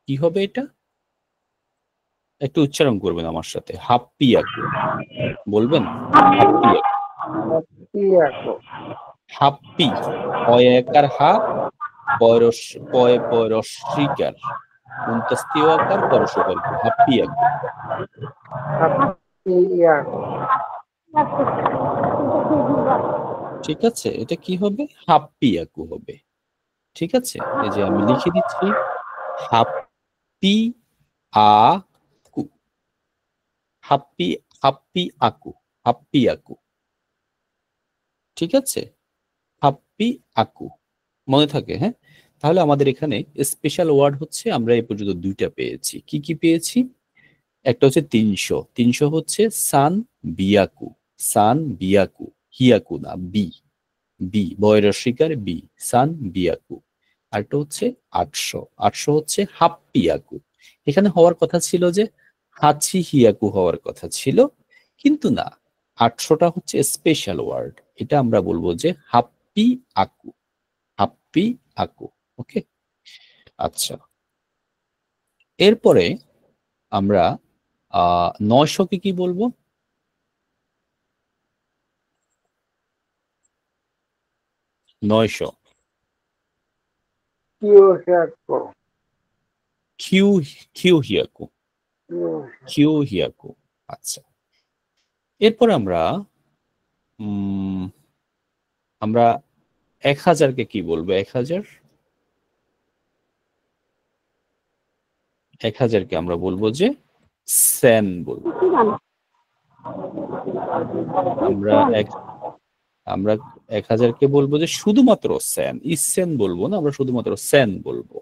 কি হবে এটা? একটু উচ্চারণ করবেন আমার সাথে, হাপ্পিয়াকু বলবেন। হাপ্পিয়াকু, হিয়াকো। হাপ্পি, অয়াকার হা, পয়রস, পয়রস্বীকার, উন্তাস্তীয় আকার, পরশকার, হাপ্পিয়াকু। হিয়াকো। ঠিক আছে, এটা কি হবে? হাপ্পিয়াকু হবে। ঠিক আছে, এই যে আমি লিখে দিচ্ছি, হাপ হাপ্পি আকু, হাপ্পি হাপ্পি আকু, হাপ্পি আকু, ঠিক আছে? হাপ্পি আকু মনে থাকে, হ্যাঁ? তাহলে আমাদের এখানে স্পেশাল ওয়ার্ড হচ্ছে আমরা এই পর্যন্ত দুইটা পেয়েছি। কি কি পেয়েছি? একটা হচ্ছে 300, 300 হচ্ছে সান বিয়াকু, সান বিয়াকু, হিয়াকু না, বি, বি বয়রের শিকার বি, সান বিয়াকু। আরেকটা হচ্ছে 800, 800 হচ্ছে হাপ্পিয়াকু। এখানে হওয়ার কথা ছিল যে হাচি হিয়াকু হওয়ার কথা ছিল, কিন্তু না, 800টা হচ্ছে স্পেশাল ওয়ার্ড, এটা আমরা বলবো যে হাপ্পি আকু, হাপ্পি আকু। ওকে, আচ্ছা। এরপরে আমরা 900কে কি বলবো? 900 কিউ হিয়াকো, কিউ, কিউ হিয়াকু, কিউ কিউ হিয়াকু। আচ্ছা, এরপর আমরা উম আমরা 1000কে কি বলবো? 1000, 1000কে আমরা বলবো যে সেন বলবো। আমরা এক আমরা 1000কে বলবো যে শুধুমাত্র সেন, ইসেন বলবো না, আমরা শুধুমাত্র সেন বলবো।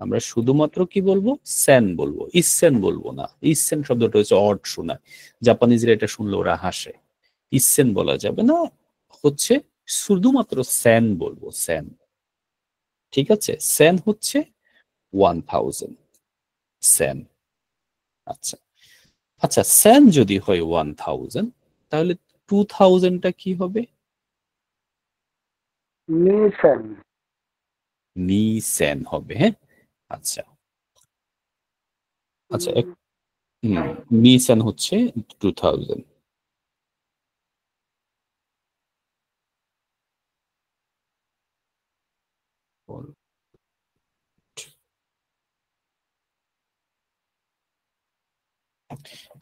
আমরা শুধুমাত্র কি বলবো? সেন বলবো, ইসেন বলবো না। ইসেন শব্দটা হচ্ছে অড শোনায়, জাপানিজরা এটা শুনলে ওরা হাসে। ইসেন বলা যাবে না, হচ্ছে শুধুমাত্র সেন বলবো, সেন। ঠিক আছে, সেন হচ্ছে 1000, সেন। আচ্ছা, আচ্ছা, সেন যদি হয় 1000, তাহলে 2000টা কি হবে? নিসেন, নি সেন হবে, হ্যাঁ। আচ্ছা, আচ্ছা, নি সেন হচ্ছে 2000।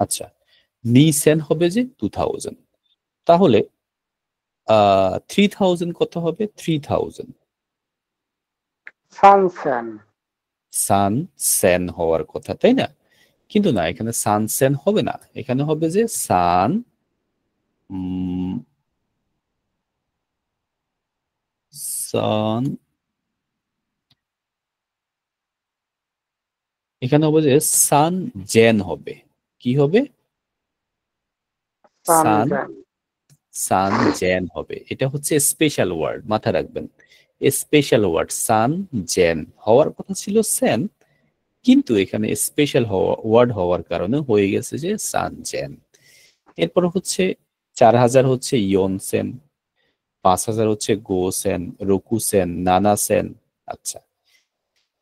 আচ্ছা, নি সেন হবে যে 2000, তাহলে 3000 কত হবে? 3000 সানসেন, সান সেন হওয়ার কথা, তাই না? কিন্তু না, এখানে সান সেন হবে না, এখানে হবে যে সান সান, এখানে হবে যে সান জেন হবে। কি হবে? সান, সানজেন, সান জেন হবে। এটা হচ্ছে স্পেশাল ওয়ার্ড, মাথায় রাখবেন। স্পেশাল ওয়ার্ড সান জেন হওয়ার কথা ছিল সেন, কিন্তু এখানে স্পেশাল ওয়ার্ড হওয়ার কারণে হয়ে গেছে যে সান জেন। এরপর হচ্ছে 4000 হচ্ছে ইয়ন সেন, 5000 হচ্ছে গো সেন, রোকু সেন, নানা সেন। আচ্ছা,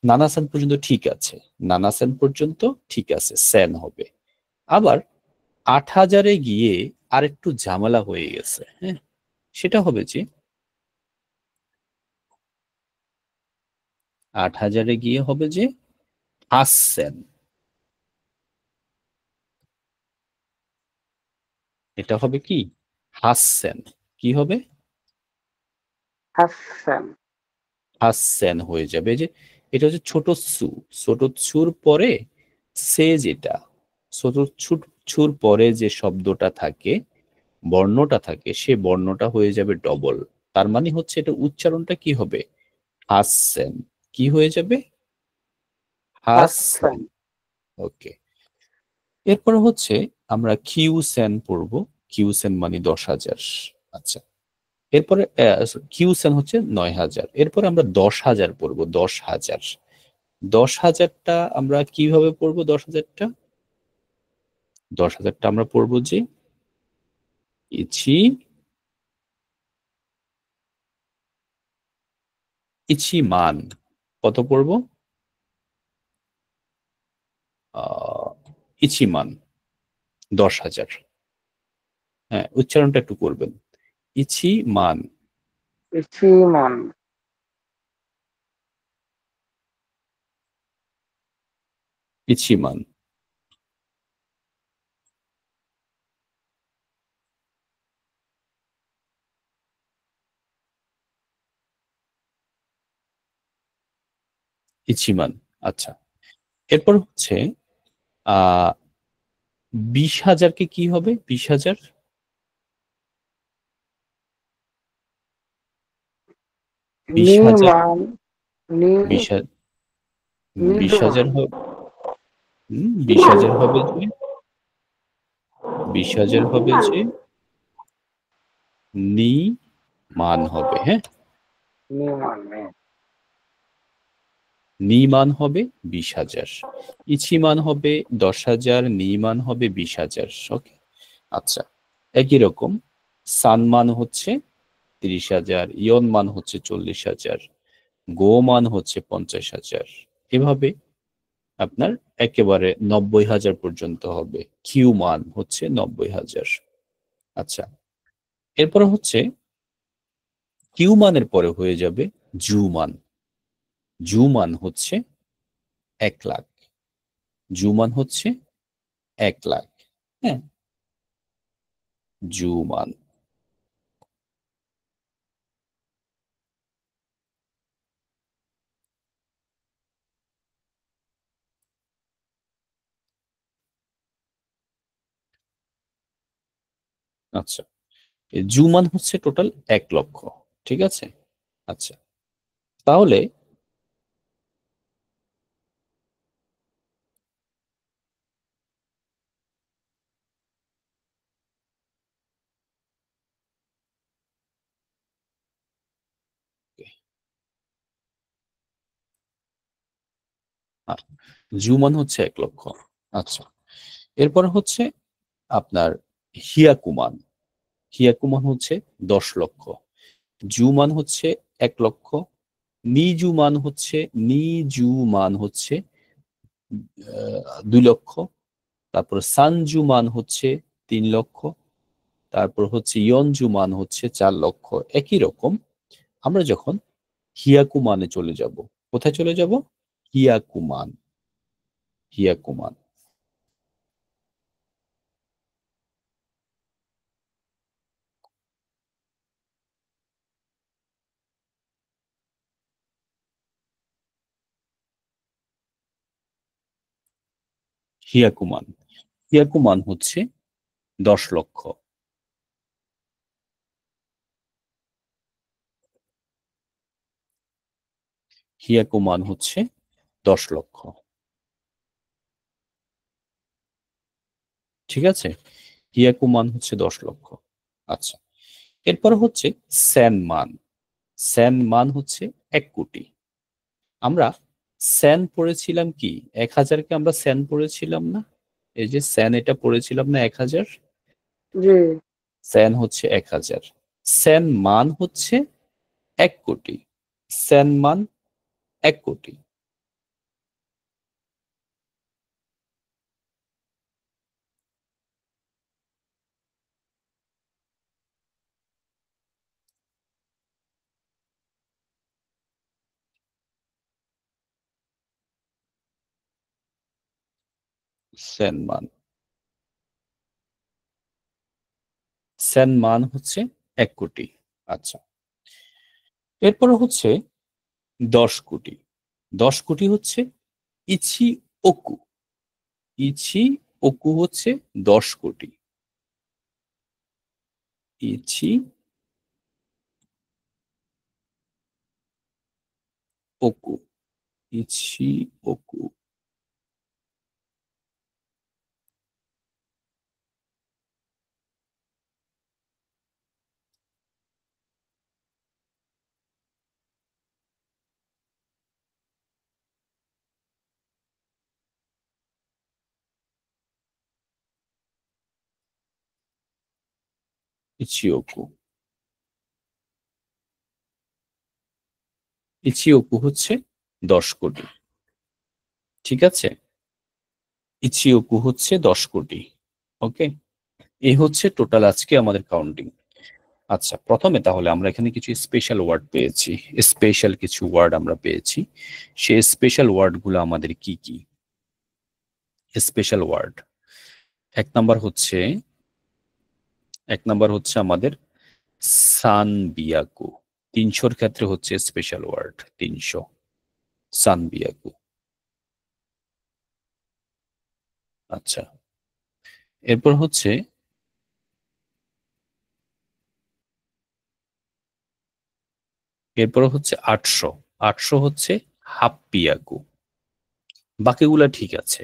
নানা সেন পর্যন্ত ঠিক আছে, নানা সেন পর্যন্ত ঠিক আছে, সেন হবে। আবার 8000-এ গিয়ে আরেকটু ঝামেলা হয়ে গেছে, হ্যাঁ। সেটা হবে যে 8000-এ গিয়ে হবে যে হাসছেন, এটা হবে কি? হাসছেন। কি হবে? হাসেন, হাসছেন হয়ে যাবে। যে এটা হচ্ছে ছোট সু, ছোট ছুর পরে সে, যেটা ছোট ছুর পরে যে শব্দটা থাকে, বর্ণটা থাকে, সে বর্ণটা হয়ে যাবে ডবল। তার মানে হচ্ছে এটা উচ্চারণটা কি হবে? হাসছেন। কি হয়ে যাবে? হাসেন, হাসছেন। ওকে, এরপর হচ্ছে আমরা কিউসেন পড়বো। কিউসেন মানে 10,000। আচ্ছা, এরপরে কিউসেন হচ্ছে 9000। এরপরে আমরা 10,000 পড়বো, 10,000। 10,000টা আমরা কিভাবে পড়বো? 10,000টা, 10,000টা আমরা পড়বো যে ইছি, ইচিমান। কত পড়বো? আহ ইচিমান 10,000। হ্যাঁ, উচ্চারণটা একটু করবেন। ইচিমান, ইচিমন, ইচিমান। ইচিমান। আচ্ছা, এরপর হচ্ছে 20,000কে কি হবে? 20,000 20,000 নিমান নি 20,000 নিদমান হবে 20,000 হবে যে 20,000 হবে যে নি মান হবে। হ্যাঁ, নিমান নি মান হবে 20,000, ইচি মান হবে 10,000, নি মান হবে 20,000। ওকে, আচ্ছা। একই রকম সান মান হচ্ছে 30,000, ইয়ন মান হচ্ছে 40,000, গো মান হচ্ছে 50,000। এভাবে আপনার একেবারে 90,000 পর্যন্ত হবে। কিউ মান হচ্ছে 90,000। আচ্ছা, এরপর হচ্ছে কিউ মানের পরে হয়ে যাবে জু মান। জু মান হচ্ছে 1,00,000। জু মান হচ্ছে 1,00,000। হ্যাঁ, জু মান। আচ্ছা, জু মান হচ্ছে টোটাল 1,00,000। ঠিক আছে। আচ্ছা, তাহলে জু মান হচ্ছে 1,00,000। আচ্ছা, এরপর হচ্ছে আপনার হিয়াকুমান। হিয়াকুমান হচ্ছে 10,00,000। জু মান হচ্ছে 1,00,000। নিজু মান হচ্ছে নিজু মান হচ্ছে 2,00,000। তারপর সানজু মান হচ্ছে 3,00,000। তারপর হচ্ছে ইয়নজু মান হচ্ছে 4,00,000। একই রকম আমরা যখন হিয়াকুমানে চলে যাব, কোথায় চলে যাব? হিয়াকুমান। হিয়াকুমান। হিয়াকুমান। হিয়াকুমান হচ্ছে 10,00,000। হিয়াকুমান হচ্ছে 10,00,000। ঠিক আছে, হিয়াকুমান হচ্ছে 10,00,000। আচ্ছা, এরপর হচ্ছে স্যান মান। স্যান মান হচ্ছে 1,00,00,000। আমরা স্যান পড়েছিলাম কি? 1,000কে আমরা স্যান পড়েছিলাম না? এই যে স্যান, এটা পড়েছিলাম না 1,000? জি স্যান হচ্ছে 1,000। স্যান মান হচ্ছে 1,00,00,000। স্যান মান 1,00,00,000। স্যান মান। স্যান মান হচ্ছে 1,00,00,000। আচ্ছা, এরপর হচ্ছে 10,00,00,000। 10,00,00,000 হচ্ছে ইচি ওকু। ইচি ওকু হচ্ছে 10,00,00,000। ইচি ওকু। ইচি ওকু। ইচিওকু। ইচিওকু হচ্ছে 10,00,00,000। ঠিক আছে, ইচিওকু হচ্ছে 10,00,00,000। ওকে, এই হচ্ছে টোটাল আজকে আমাদের কাউন্টিং। আচ্ছা, প্রথমে তাহলে আমরা এখানে কিছু স্পেশাল ওয়ার্ড পেয়েছি। স্পেশাল কিছু ওয়ার্ড আমরা পেয়েছি। সেই স্পেশাল ওয়ার্ডগুলো আমাদের কি কি? স্পেশাল ওয়ার্ড এক নাম্বার হচ্ছে আমাদের সান বিয়াকু। 300-র ক্ষেত্রে হচ্ছে স্পেশাল ওয়ার্ড 300। সান বিয়াকু। আচ্ছা, এরপর হচ্ছে এরপর হচ্ছে 800। 800 হচ্ছে হাপ্পিয়াকু। বাকিগুলা ঠিক আছে,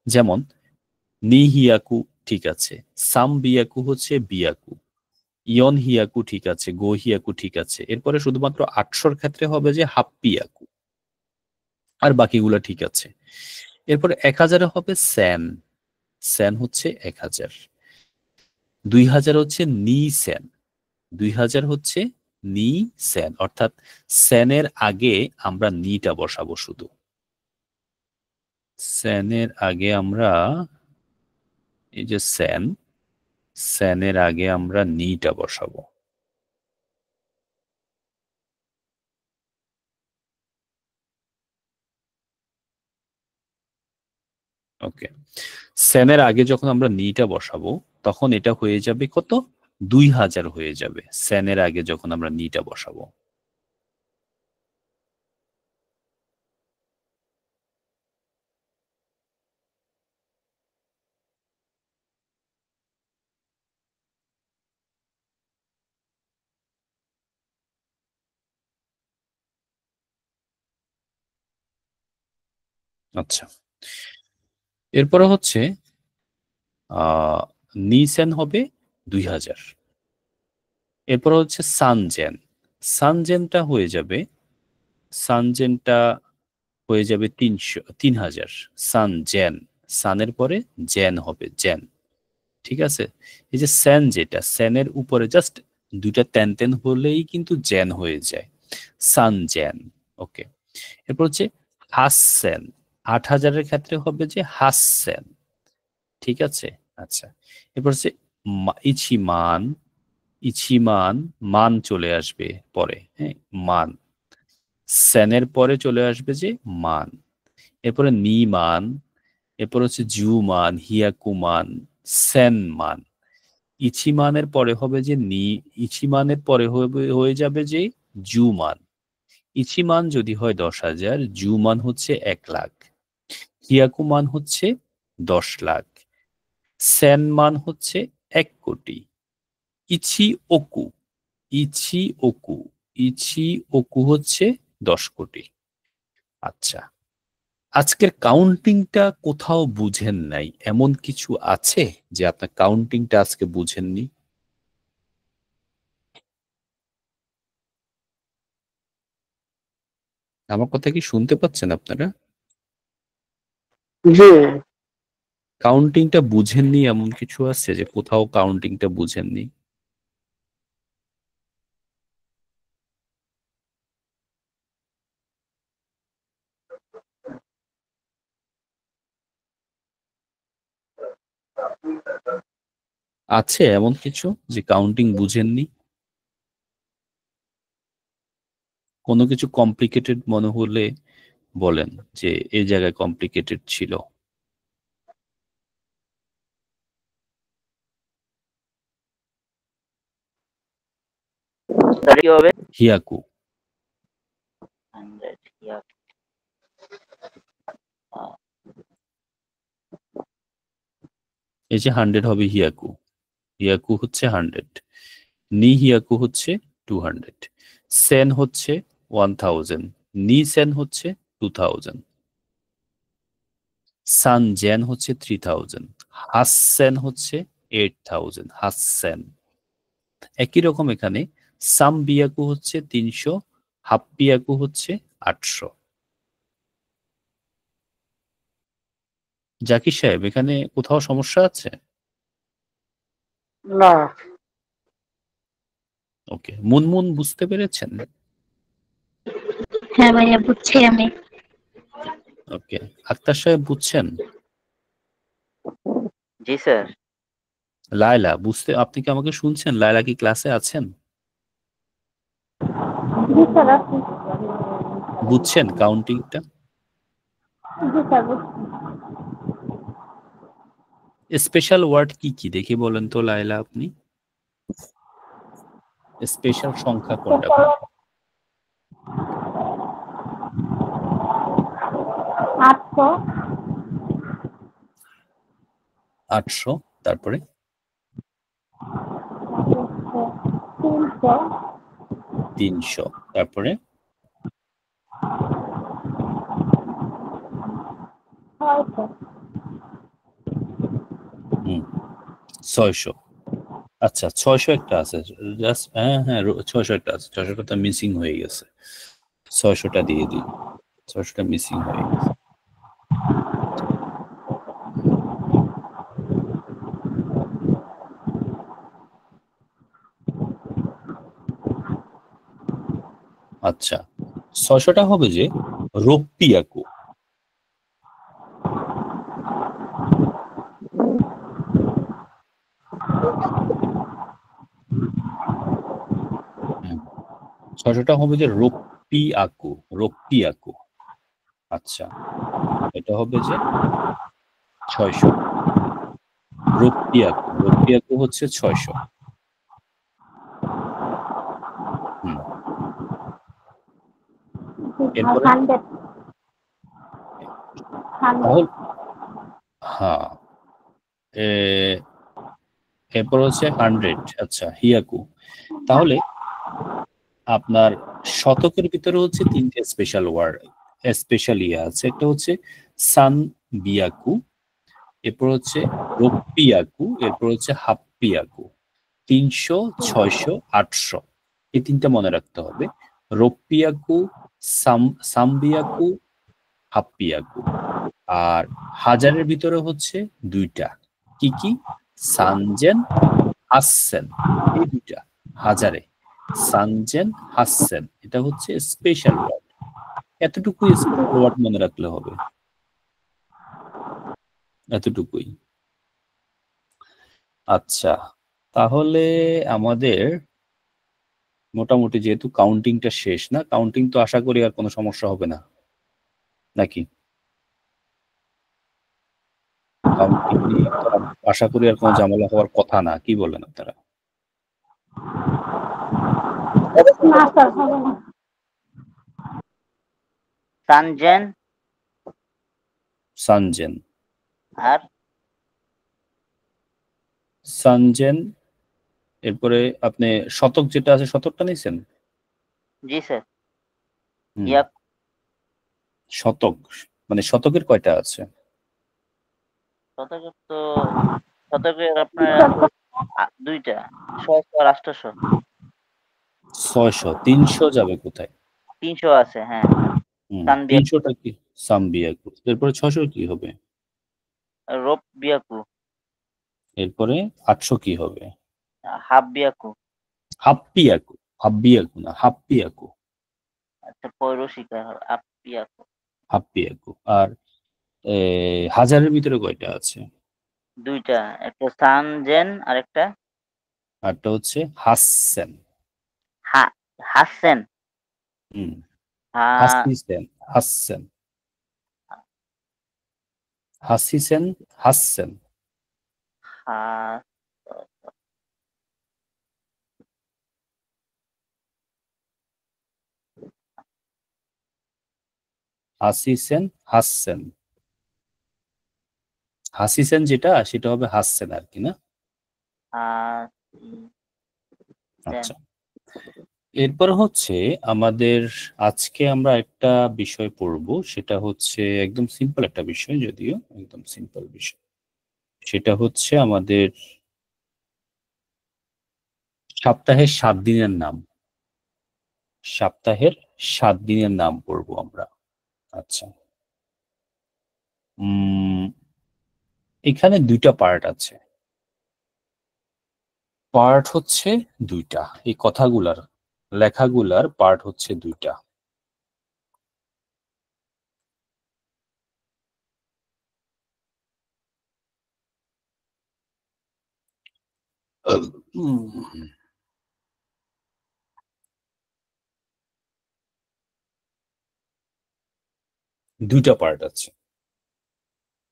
যেমন নিহিয়াকু ঠিক আছে, সাম বিয়াকু হচ্ছে বিয়াকু, ইয়ন হিয়াকু ঠিক আছে, গো হিয়াকু ঠিক আছে। এরপরে শুধুমাত্র 800-র ক্ষেত্রে হবে যে হাপ্পিয়াকু, আর বাকিগুলা ঠিক আছে। এরপরে 1000-এ হবে স্যান। স্যান হচ্ছে 1000। 2000 হচ্ছে নি স্যান। 2000 হচ্ছে নি স্যান, অর্থাৎ স্যানের আগে আমরা নিটা বসাবো শুধু। স্যানের আগে আমরা এই যে স্যান, স্যানের আগে আমরা নিটা বসাবো। ওকে, স্যানের আগে যখন আমরা নিটা বসাবো তখন এটা হয়ে যাবে কত? 2000 হয়ে যাবে স্যানের আগে যখন আমরা নিটা বসাবো। আচ্ছা, এরপরে হচ্ছে নিসেন হবে 2000। এরপর হচ্ছে সানজেন। সানজেনটা হয়ে যাবে, সানজেনটা হয়ে যাবে 3000। সানজেন, সানের পরে জেন হবে, জেন। ঠিক আছে, এই যে স্যান, যেটা স্যানের উপরে জাস্ট দুইটা তেন তেন হলেই কিন্তু জেন হয়ে যায়, সানজেন। ওকে, এরপর হচ্ছে হাসসেন। 8000-এর ক্ষেত্রে হবে যে হাসসেন। ঠিক আছে, আচ্ছা। এরপর হচ্ছে ইচিমান। ইচিমান, মান চলে আসবে পরে, হ্যাঁ, মান। সেনের পরে চলে আসবে যে মান। এরপরে নিমান, এরপর হচ্ছে জুমান, হিয়াকুমান, সেন মান। ইচিমানের পরে হবে যে ইচিমানের পরে হয়ে যাবে যে জুমান। ইচিমান যদি হয় 10,000, জুমান হচ্ছে 1,00,000, হিয়াকুমান হচ্ছে 10,00,000, সেন মান হচ্ছে 1,00,00,000। ইচি ওকু, ইচি ওকু, ইচি ওকু হচ্ছে 10,00,00,000। আচ্ছা, আজকের কাউন্টিংটা কোথাও বুঝেন নাই এমন কিছু আছে যে আপনার কাউন্টিংটা আজকে বুঝেননি? আমার কথা কি শুনতে পাচ্ছেন আপনারা? জি। কাউন্টিংটা বুঝেননি এমন কিছু আছে যে কোথাও কাউন্টিংটা বুঝেননি? আছে এমন কিছু যে কাউন্টিং বুঝেননি? কোনো কিছু কমপ্লিকেটেড মনে হলে বলেন যে এই জায়গায় কমপ্লিকেটেড ছিল। তাহলে কি হবে? হিয়াকু। 100, yeah. এই যে 100 হবে হিয়াকু, হিয়াকু হচ্ছে 100, নি হিয়াকু হচ্ছে 200, সেন হচ্ছে 1000, নি সেন হচ্ছে 2000, সান জেন হচ্ছে 3000, হাসসেন হচ্ছে 8000, হাসসেন। একই রকম এখানে সাম বিয়াকু হচ্ছে 300, হাফ বিয়াকু হচ্ছে 800। জাকির সাহেব, এখানে কোথাও সমস্যা আছে? না। ওকে, মুনমুন বুঝতে পেরেছেন? হ্যাঁ ভাইয়া, বুঝছি আমি। ওকে, আক্তার সাহেব বুঝছেন? জি স্যার। লায়লা বুঝতে, আপনি কি আমাকে শুনছেন? লায়লা কি ক্লাসে আছেন? জি স্যার, আছি। বুঝছেন কাউন্টিংটা? জি স্যার, বুঝছি। স্পেশাল ওয়ার্ড কি কি দেখি বলেন তো লায়লা আপনি? স্পেশাল সংখ্যা কোনটা কোনটা? 800, 800 তারপরে 300 তারপরে 600। আচ্ছা 600 একটা আছে, জাস্ট হ্যাঁ 600 একটা আছে, 600টা মিসিং হয়ে গেছে, 600টা দিয়ে দিই, 600টা মিসিং হয়ে গেছে। আচ্ছা 600টা হবে যে রোপ্পিয়াকু। হুম, 600টা হবে যে রোপ্পিয়াকু। আচ্ছা এটা হবে যে 600 রোপ্পিয়াকু হচ্ছে 600। এরপরে তাহলে হ্যাঁ এরপর হচ্ছে 100। আচ্ছা হিয়াকু। তাহলে আপনার শতকের ভিতরে হচ্ছে 3টে স্পেশাল ওয়ার্ড, স্পেশাল আছে। একটা হচ্ছে সান বিয়াকু, এরপর হচ্ছে রোপ্পিয়াকু, এরপর হচ্ছে হাপ্পিয়াকু। 300, 600, 800 এই 3টা মনে রাখতে হবে। রোপ্পিয়াকু, সামবিয়াকু, হাপ্পিয়াকু। আর হাজারের ভিতরে হচ্ছে 2টা, কি কি? সানজেন, হাসসেন। এই 2টা হাজারে, সানজেন, হাসসেন, এটা হচ্ছে স্পেশাল ওয়ার্ড। এতটুকুই স্পেশাল ওয়ার্ড মনে রাখলে হবে, এতটুকুই। আচ্ছা তাহলে আমাদের মোটামুটি যেহেতু কাউন্টিংটা শেষ, না কাউন্টিং তো আশা করি আর কোনো সমস্যা হবে না নাকি? কাউন্টিং নিয়ে তো আশা করি আর কোনো ঝামেলা হওয়ার কথা না, কি বলেন আপনারা? সানজেন সানজেন, আর সানজেন। এরপরে আপনি শতক যেটা আছে শতকটা নিছেন? জি স্যার। হুম, ইয়াক শতক মানে শতকের কয়টা আছে? শতকের তো শতকের আপনার 2টা, 600 আর 800। 600, 300 যাবে কোথায়? 300 আছে, হ্যাঁ। 300টা কি? সামবিয়াকু। এরপরে 600 কি হবে? রোপ বিয়াকু, এরপরে 800 কি হবে? হাফ বিয়াকু। হাপ্পিয়াকু, হাব্বিয়াকু না হাপ্পিয়াকু, আচ্ছা পয়রো শিকার আপ বিয়াকু। হাপ্পিয়াকু। আর হাজারের ভিতরে কয়টা আছে? 2টা, একটা সানজেন আর একটা আরটা হচ্ছে হাসসেন। হা হাসেন। হুম, হা হাসিসেন, হাসসেন, হাসিসেন, হাসসেন। হা হাসিসেন, হাসসেন। হাসিসেন যেটা সেটা হবে হাসসেন আর কি, না? হা আচ্ছা এরপর হচ্ছে আমাদের আজকে আমরা একটা বিষয় পড়ব, সেটা হচ্ছে একদম সিম্পল একটা বিষয়, যদিও একদম সিম্পল বিষয়। সেটা হচ্ছে আমাদের সপ্তাহের 7 দিনের নাম। সপ্তাহের 7 দিনের নাম পড়বো আমরা। আচ্ছা এখানে 2টা পার্ট আছে, পার্ট হচ্ছে 2টা, এই কথাগুলার লেখাগুলার পার্ট হচ্ছে 2টা। দুইটা পার্ট আছে,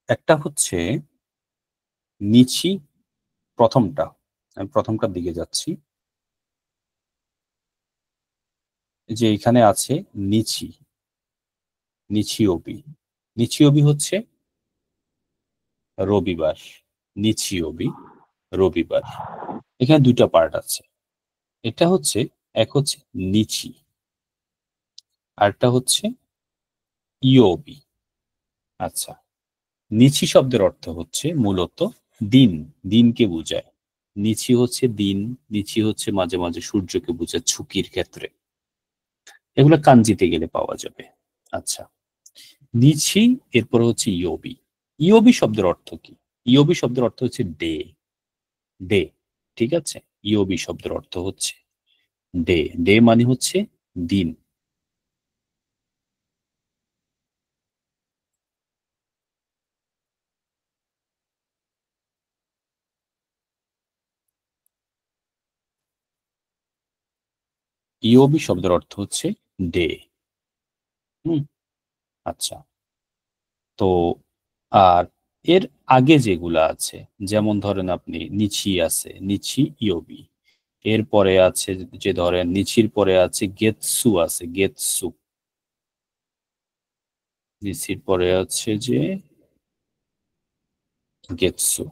একটা হচ্ছে নিচি, প্রথমটা, আমি প্রথমটার দিকে যাচ্ছি, যে এখানে আছে নিচি, নিচিওবি। নিচিওবি হচ্ছে রবিবার, নিচিওবি রবিবার। এখানে দুইটা পার্ট আছে, এটা হচ্ছে এক হচ্ছে নিচি, আরটা হচ্ছে ইওবি। আচ্ছা, নিচি শব্দের অর্থ হচ্ছে মূলত দিন, দিনকে বোঝায়। নিচি হচ্ছে দিন, নিচি হচ্ছে মাঝে মাঝে সূর্যকে বোঝায় ছুকির ক্ষেত্রে। এগুলো কাঞ্জিতে গেলে পাওয়া যাবে। আচ্ছা, নিচি, এরপর হচ্ছে ইওবি। ইওবি শব্দের অর্থ কি? ইওবি শব্দের অর্থ হচ্ছে ডে, ডে, ঠিক আছে। ইওবি শব্দের অর্থ হচ্ছে ডে, ডে মানে হচ্ছে দিন। ইওবি শব্দের অর্থ হচ্ছে ডে। হুম, আচ্ছা। তো আর এর আগে যেগুলা আছে, যেমন ধরেন আপনি নিচি আছে, নিচি ইওবি। এরপরে আছে যে ধরেন নিচির পরে আছে গেতসু আছে, গেতসু। নিচির পরে আছে যে গেতসু।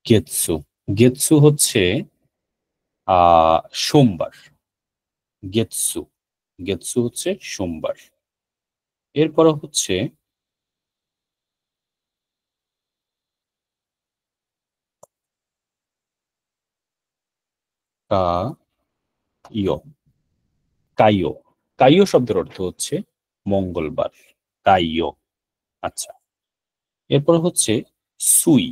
গেতসু, গেতসু হচ্ছে সোমবার। গেতসু, গেতসু হচ্ছে সোমবার। এরপরে হচ্ছে কা ইয়, কাইও। কাইও শব্দের অর্থ হচ্ছে মঙ্গলবার, কাইও। আচ্ছা, এরপর হচ্ছে সুই।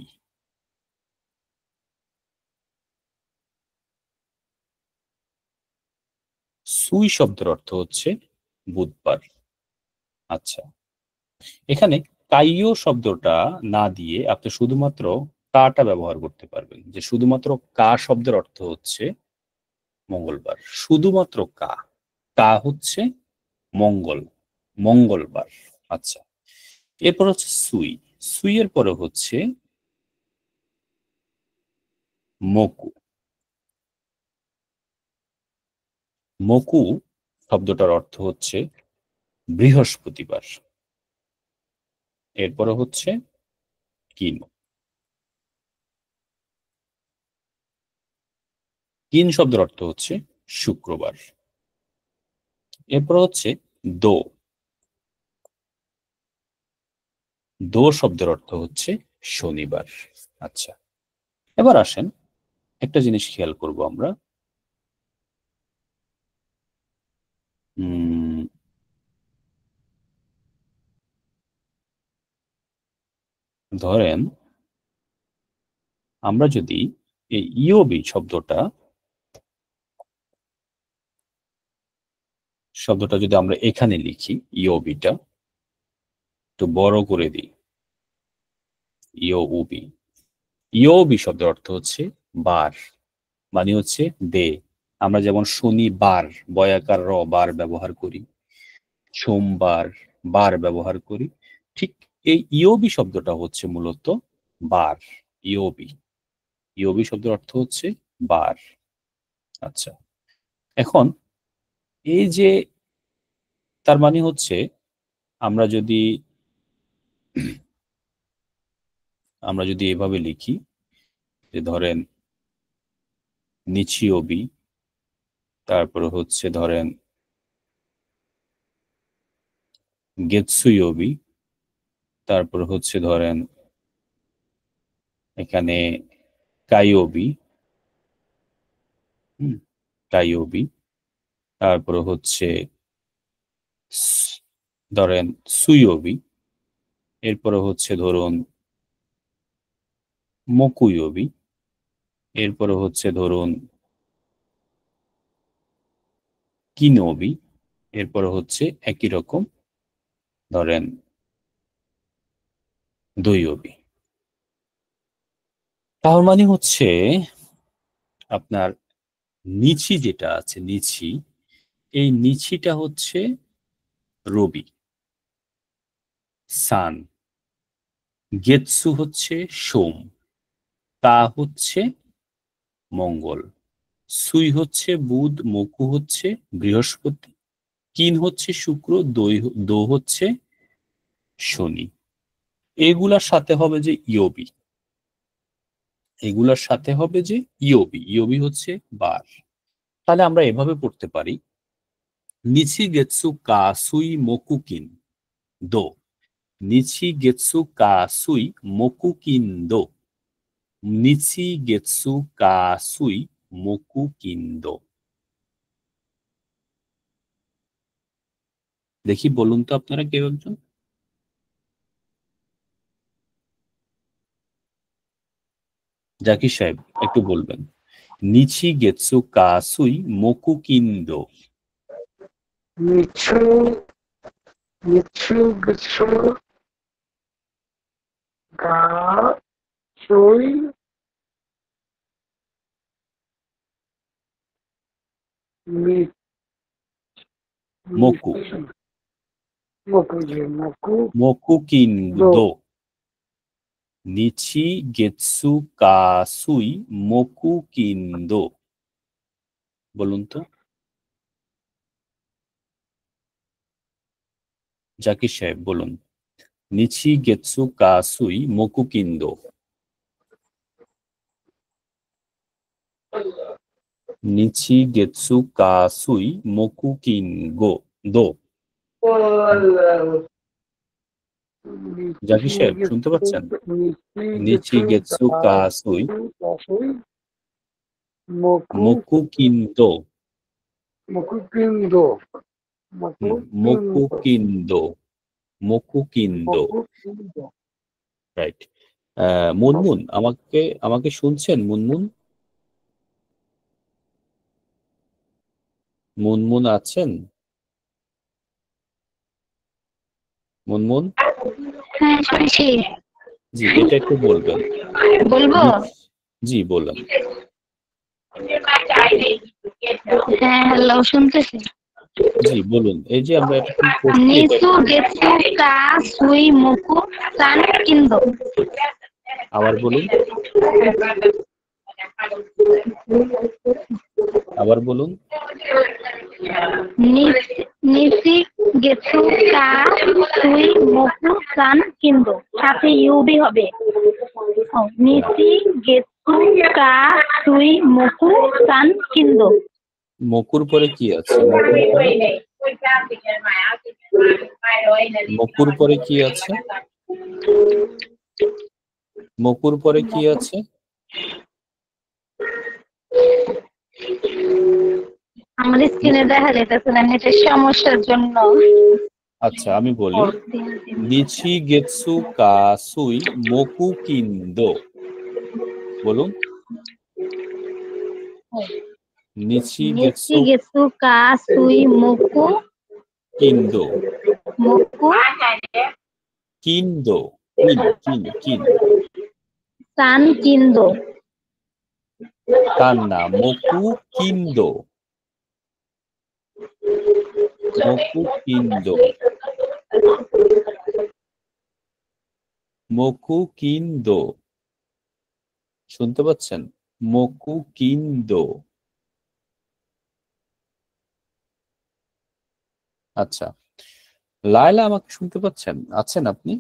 সুই শব্দের অর্থ হচ্ছে বুধবার। আচ্ছা, এখানে কাইও শব্দটা না দিয়ে আপনি শুধুমাত্র কাটা ব্যবহার করতে পারবেন, যে শুধুমাত্র কা শব্দের অর্থ হচ্ছে মঙ্গলবার, শুধুমাত্র কা, কা হচ্ছে মঙ্গল, মঙ্গলবার। আচ্ছা, এরপর হচ্ছে সুই। সুইয়ের পরে হচ্ছে মকু। মকু শব্দটার অর্থ হচ্ছে বৃহস্পতিবার। এরপরে হচ্ছে কিন। কিন শব্দের অর্থ হচ্ছে শুক্রবার। এরপর হচ্ছে দো। দো শব্দের অর্থ হচ্ছে শনিবার। আচ্ছা, এবার আসেন একটা জিনিস খেয়াল করব আমরা। ধরেন আমরা যদি এই ইওবি শব্দটা যদি আমরা এখানে লিখি, ইওবিটা একটু বড় করে দিই, ইওবি। ইওবি শব্দের অর্থ হচ্ছে বার, মানে হচ্ছে ডে। আমরা যেমন শনিবার, বয়াকার র, বার ব্যবহার করি, সোমবার বার ব্যবহার করি, ঠিক এই ইওবি শব্দটা হচ্ছে মূলত বার। ইওবি, ইওবি শব্দের অর্থ হচ্ছে বার। আচ্ছা, এখন এই যে তার মানে হচ্ছে আমরা যদি এভাবে লিখি যে ধরেন নিচিওবি, তারপরে হচ্ছে ধরেন গেতসুইওবি, তারপরে হচ্ছে ধরেন এখানে কাইওবি, কাইওবি, তারপরে হচ্ছে ধরেন সুইওবি, এরপরে হচ্ছে ধরুন মকুইওবি, এরপরে হচ্ছে ধরুন কিনোবি, এরপরে হচ্ছে একই রকম ধরেন দইওবি। তার মানে হচ্ছে আপনার নিচি যেটা আছে, নিচি, এই নিচিটা হচ্ছে রবি, সান, গেতসু হচ্ছে সোম, তা হচ্ছে মঙ্গল, সুই হচ্ছে বুধ, মকু হচ্ছে বৃহস্পতি, কিন হচ্ছে শুক্র, দো হচ্ছে শনি। এগুলার সাথে হবে যে ইয়োবি, এগুলার সাথে হবে যে ইয়োবি, ইয়োবি হচ্ছে বার। তাহলে আমরা এভাবে পড়তে পারি, নিচি গেতসু কা সুই মকু কিন দো, নিচি গেতসু কা সুই মকু কিন দো, নিচি গেতসু কা সুই মকু কিন দো। দেখি বলুন তো আপনারা কেউ একজন। জাকির সাহেব একটু বলবেন, নিচি গেতসু কা সুই মকু কিন দো। নিচু নিচু গেছু গা সুই মি মকু, মকু জি মকু মকু কিন দো দো, নিচি গেতসু কা সুই মকু কিন দো। বলুন তো জাকির সাহেব বলুন, নিচি গেতসু কা সুই মকু কিন দো। নিচি গেতসু কা সুই মকু কিন গো দো। জাকির নিচি সাহেব শুনতে গেছু পাচ্ছেন? নিচি নিচি গেছু গেতসু কা সুই গা সুই মকু মকু কিন দো। মকু কিন্দো মকু মকু কিন্দো কিন দো, মকু কিন দো। মকু কিন্দো রাইট। মুনমুন, আমাকে আমাকে শুনছেন মুনমুন? মুনমুন আছেন? মুনমুন, হ্যাঁ শুনছি। জি এটা একটু বলবেন। বলবো? জি বলেন। হ্যাঁ হ্যালো, শুনতেছি। জি বলুন, এই যে আমরা এতক্ষণ পড়ছি এটা নিচু একটু গেছু কা সুই মুকু সান কিন্দো। আবার বলুন, আবার বলুন। নিচি গেছু কা সুই মুকু সান কিন্দো, সাথে ইউবি হবে। না, নিচি গেছু কা সুই মুকু সান কিন্দো। মকুর পরে কি আছে? মকুর পরে, মকুর পরে কি আছে? মকুর পরে কি আছে? আমার স্ক্রিনে দেখা যাইতেছে না, নেটের সমস্যার জন্য। আচ্ছা আমি বলি, নিচি গেতসু কা সুই মকু কিন্দো। বলুন, নিচি নিচি গেতসু গেছু কা সুই মুকু কিন্দো, মুকু কিন্দো, কিন কিন কিন, সান কিন্দো। কান্না, মকু কিন্দো, মকু কিন্দো, মকু কিন্দো। শুনতে পাচ্ছেন? মকু কিন্দো। আচ্ছা, লায়লা আমাকে শুনতে পাচ্ছেন? আছেন আপনি?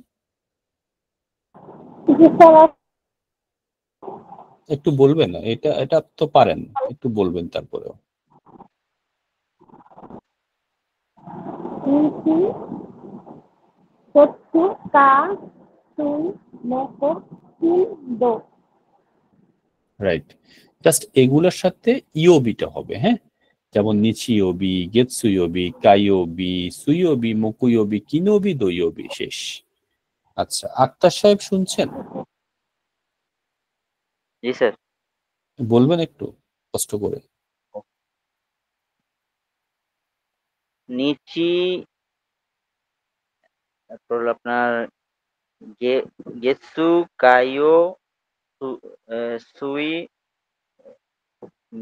একটু বলবেন, এটা এটা তো পারেন, একটু বলবেন তারপরেও। নিচি গেছু কা সুই মুকু কিন্দো। রাইট। জাস্ট এগুলোর সাথে ইওবিটা হবে, হ্যাঁ? যেমন নিচিওবি, গেতসুইওবি, কাইওবি, সুইওবি, মকুইওবি, কিনোবি, দইওবি, শেষ। আচ্ছা, আক্তার সাহেব শুনছেন? জি স্যার। বলবেন একটু কষ্ট করে। নিচি, তারপর হলো আপনার গেতসু কাইও সুই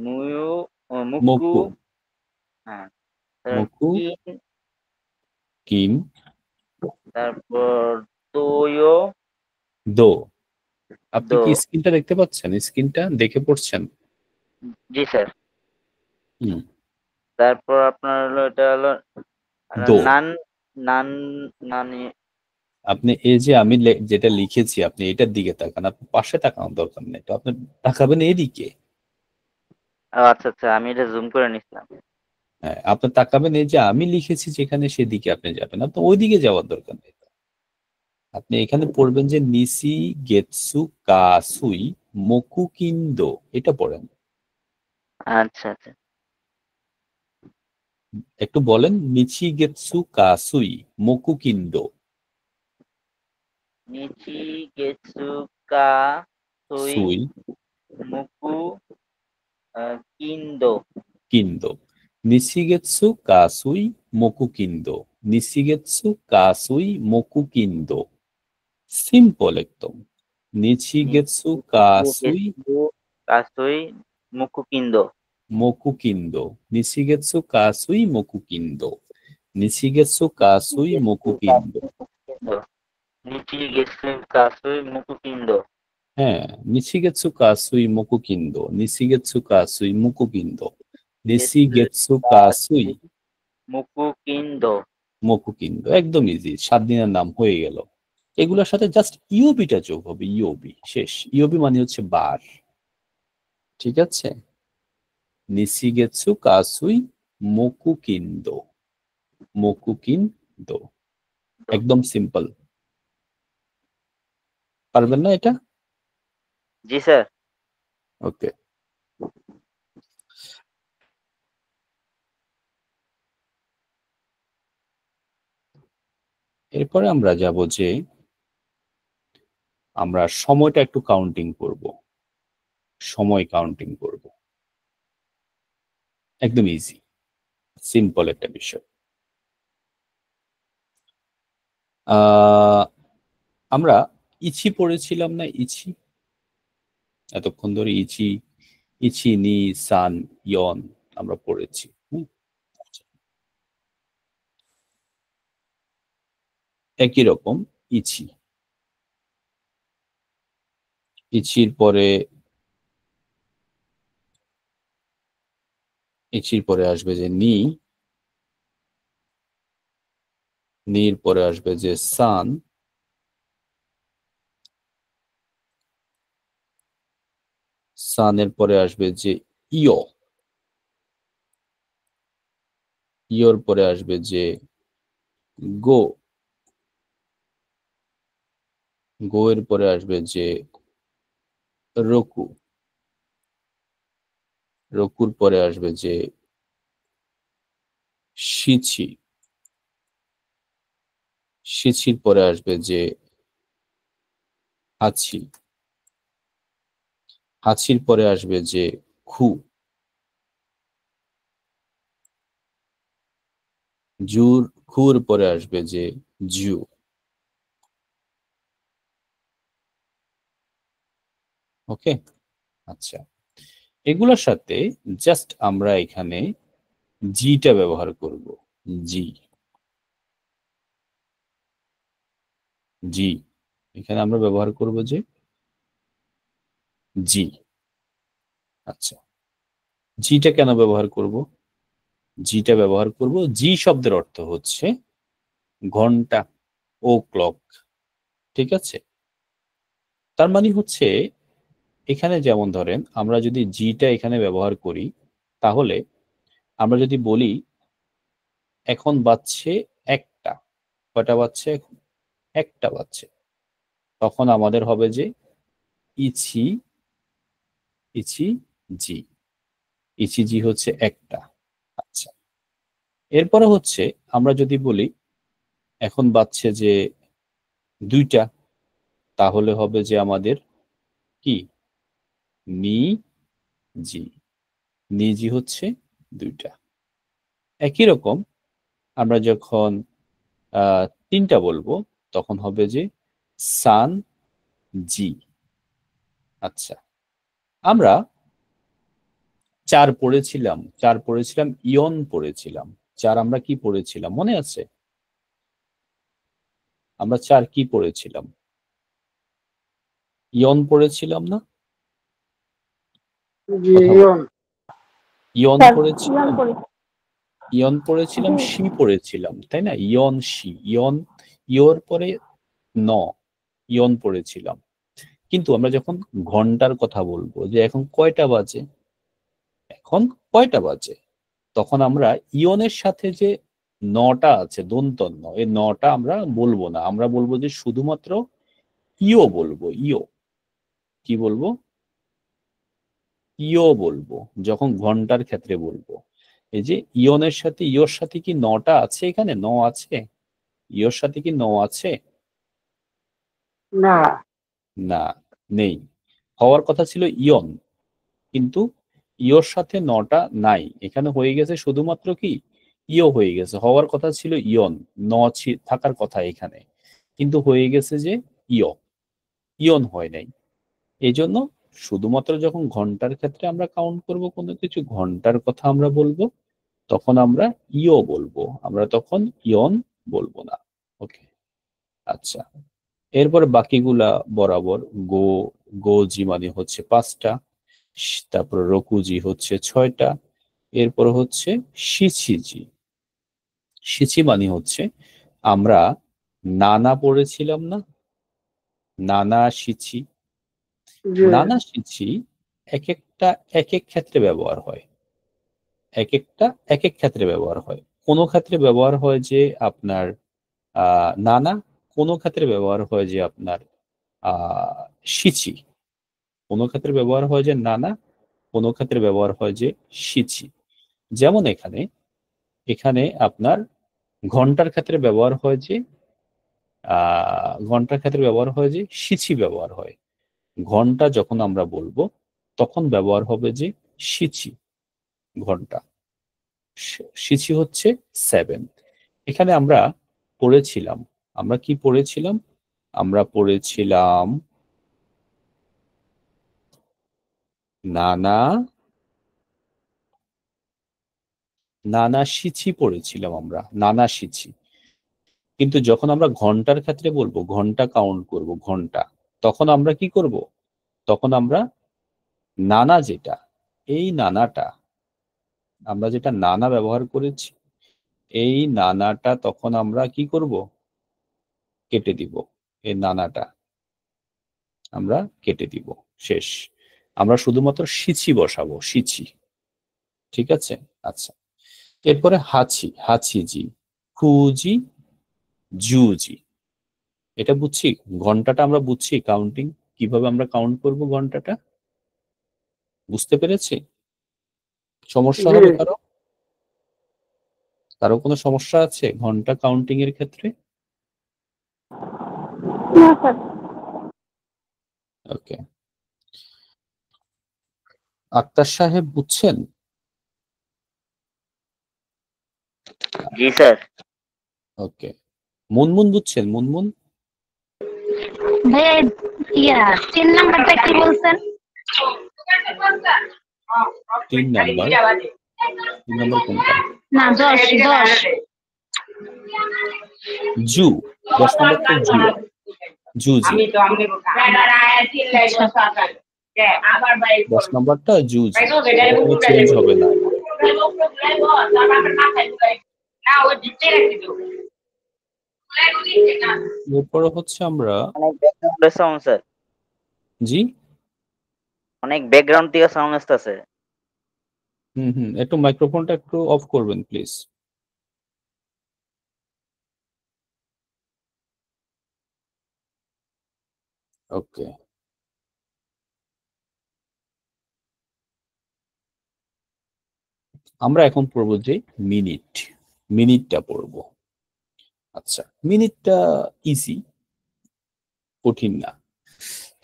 মুয়ু মুকু। মকু, হ্যাঁ, মকু, কিন কিন, তারপর দোয়ো, দো। আপনি দো। কি স্ক্রিনটা দেখতে পাচ্ছেন? স্ক্রিনটা দেখে পড়ছেন? জি স্যার। হুম। তারপর আপনার হলো এটা হলো দো। নান, নান, নানি। আপনি এই যে আমি যেটা লিখেছি আপনি এটার দিকে তাকান, আপনি পাশে তাকানোর দরকার নেই তো, আপনি তাকাবেন এদিকে। আচ্ছা আচ্ছা, আমি এটা জুম করে নিছিলাম। হ্যাঁ, আপনি তাকাবেন এই যে আমি লিখেছি যেখানে সেদিকে আপনি যাবেন, আপনি ওইদিকে যাওয়ার দরকার নেই। আপনি এখানে পড়বেন যে নিসি গেতসু কাসুই মোকুকিন্দো, এটা পড়েন। আচ্ছা আচ্ছা। একটু বলেন নিচি গেতসু কাসুই মোকুকিন্দো। নিচি গেটসু কা সুই সুই মুকু কিন্দো। কিন্দো। নিশিগেৎসু কাসুই মোকুকিন্দো। নিশিগেৎসু কাসুই মোকুকিন্দো। সিম্পল একদম। নিশিগেৎসু নিচি কাসুই গেটসু কাসুই মুকু কিন্দো। মোকুকিন্দো। নিশিগেৎসু কাসুই মোকুকিন্দো। নিশিগেৎসু কাসুই মোকুকিন্দো। নিচি গেটসু কাসুই মুকু কিন্দো। হ্যাঁ, নিশিগেৎসু কাসুই মোকুকিন্দো। নিশিগেৎসু কাসুই মোকুকিন্দো। নিশিগেৎসু কাসুই মুকু কিন্দো। মোকুকিন্দো। একদম ইজি, 7 দিনের নাম হয়ে গেল। এগুলোর সাথে জাস্ট ইওবিটা যোগ হবে, ইওবি শেষ। ইওবি মানে হচ্ছে বার, ঠিক আছে? নিশিগেৎসু কাসুই মোকুকিন্দো। মোকুকিন্দো। একদম সিম্পল। পারবেন না এটা? জি স্যার। ওকে। এরপরে আমরা যাব যে আমরা সময়টা একটু কাউন্টিং করব। সময় কাউন্টিং করব। একদম ইজি, সিম্পল একটা বিষয়। আমরা ইচি পড়েছিলাম না? ইচি এতক্ষণ ধরে ইচি, ইচি নি সান ইয়ন আমরা পড়েছি। একই রকম ইচি, ইচির পরে আসবে যে নি, নির পরে আসবে যে সান, সানের পরে আসবে যে ইয়, ইয়র পরে আসবে যে গো, গো এর পরে আসবে যে রকু, রকুর পরে আসবে যে শিছি, শিছির পরে আসবে যে হাছি, হাছির পরে আসবে যে খু, জুর, খুর পরে আসবে যে জু। ওকে, আচ্ছা। এগুলোর সাথে জাস্ট আমরা এখানে জিটা ব্যবহার করব। জি, জি, এখানে আমরা ব্যবহার করব যে জি। আচ্ছা, জিটা কেন ব্যবহার করব? জিটা ব্যবহার করব, জি শব্দের অর্থ হচ্ছে ঘন্টা ও ক্লক, ঠিক আছে? তার মানে হচ্ছে এখানে যেমন ধরেন আমরা যদি জিটা এখানে ব্যবহার করি, তাহলে আমরা যদি বলি এখন বাজছে একটা, কয়টা বাজছে এখন? একটা বাজছে, তখন আমাদের হবে যে ইছি, ইছি জি, ইছি জি হচ্ছে একটা। আচ্ছা, এরপরে হচ্ছে আমরা যদি বলি এখন বাজছে যে দুইটা, তাহলে হবে যে আমাদের কি নি জি, নি জি হচ্ছে দুইটা। একই রকম আমরা যখন তিনটা বলবো তখন হবে যে সান জি। আচ্ছা, আমরা চার পড়েছিলাম, চার পড়েছিলাম, ইয়ন পড়েছিলাম। চার আমরা কি পড়েছিলাম মনে আছে? আমরা 4 কি পড়েছিলাম? ইয়ন পড়েছিলাম না? জি কথা বল। ইয়ন। ইয়ন স্যার পড়েছিলাম, ইয়ন করি। ইয়ন পড়েছিলাম, জি শি পড়েছিলাম, তাই না? ইয়ন শি, ইয়ন, ইয়োর পরে ন, ইয়ন পড়েছিলাম। কিন্তু আমরা যখন ঘন্টার কথা বলবো যে এখন কয়টা বাজে, এখন কয়টা বাজে, তখন আমরা ইয়নের সাথে যে নটা আছে দন্ত ন, এই নটা আমরা বলবো না, আমরা বলবো যে শুধুমাত্র ইও বলবো। ইও কি বলবো? ইও বলবো যখন ঘন্টার ক্ষেত্রে বলবো। এই যে ইয়নের সাথে ইয়োর সাথে কি নটা আছে? এখানে ন আছে? ইয়োর সাথে কি ন আছে? না। না, নেই। হওয়ার কথা ছিল ইয়ন, কিন্তু ইয়োর সাথে নটা নাই, এখানে হয়ে গেছে শুধুমাত্র কি ইও হয়ে গেছে। হওয়ার কথা ছিল ইয়ন, ন থাকার কথা এখানে, কিন্তু হয়ে গেছে যে ইয়, ইয়ন হয় নাই। এই জন্য শুধুমাত্র যখন ঘন্টার ক্ষেত্রে আমরা কাউন্ট করব কোনো কিছু, ঘন্টার কথা আমরা বলবো, তখন আমরা ইও বলবো, আমরা তখন ইয়ন বলবো না। ওকে, আচ্ছা। এরপরে বাকিগুলা বরাবর। গো, গোজি মানে হচ্ছে 5টা, তারপর রকুজি হচ্ছে 6টা, এরপর হচ্ছে শিছিজি। শিছি মানে হচ্ছে আমরা নানা পড়েছিলাম না, নানা শিছি। জি নানা শিছি এক একটা এক এক ক্ষেত্রে ব্যবহার হয়, এক একটা এক এক ক্ষেত্রে ব্যবহার হয়। কোন ক্ষেত্রে ব্যবহার হয় যে আপনার নানা, কোন ক্ষেত্রে ব্যবহার হয় যে আপনার আহ সিচি, কোন ক্ষেত্রে ব্যবহার হয় যে নানা, কোন ক্ষেত্রে ব্যবহার হয় যে সিচি। যেমন এখানে, এখানে আপনার ঘন্টার ক্ষেত্রে ব্যবহার হয় যে ঘন্টার ক্ষেত্রে ব্যবহার হয় যে সিচি ব্যবহার হয়। ঘন্টা যখন আমরা বলবো তখন ব্যবহার হবে যে সিচি, ঘন্টা। সিচি হচ্ছে 7। এখানে আমরা পড়েছিলাম, আমরা কি পড়েছিলাম? আমরা পড়েছিলাম নানা, নানা সিচি পড়েছিলাম আমরা, নানা সিচি। কিন্তু যখন আমরা ঘন্টার ক্ষেত্রে বলবো, ঘন্টা কাউন্ট করব, ঘন্টা, তখন আমরা কি করব? তখন আমরা নানা যেটা, এই নানাটা, আমরা যেটা নানা ব্যবহার করেছি, এই নানাটা তখন আমরা কি করব? কেটে দিব। এই নানাটা আমরা কেটে দিব, শেষ। আমরা শুধুমাত্র সিচি বসাবো, সিচি। ঠিক আছে, আচ্ছা। এরপরে হাচি, হাচিজি, হুজি, জুজি। এটা বুঝছি, ঘন্টাটা আমরা বুঝছি, কাউন্টিং কিভাবে আমরা কাউন্ট করব, ঘন্টাটা বুঝতে পেরেছি। সমস্যা জি হবে কারো? কারো কোনো সমস্যা আছে ঘন্টা কাউন্টিং এর ক্ষেত্রে? না স্যার। ওকে, আক্তার সাহেব বুঝছেন? জি স্যার। ওকে, মুনমুন বুঝছেন? মুনমুন ভাইয়া ইয়া 3 নাম্বারটা কি বলছেন? 3 নাম্বার, 3 নাম্বার কোনটা? না 10 10। জু, 10 নাম্বারটা জু, জুজি। আচ্ছা 10 নাম্বারটা জুজি, এটা কোনো চেঞ্জ হবে না। এরপরে হচ্ছে আমরা, অনেক ব্যাকগ্রাউন্ডের সাউন্ড স্যার, জি, অনেক ব্যাকগ্রাউন্ড থেকে সাউন্ড আসতেছে। হুম হুম, একটু মাইক্রোফোনটা একটু অফ করবেন প্লিজ। ওকে, আমরা এখন পড়বো যে মিনিট, মিনিটটা পড়বো। আচ্ছা, মিনিটটা ইজি, কঠিন না,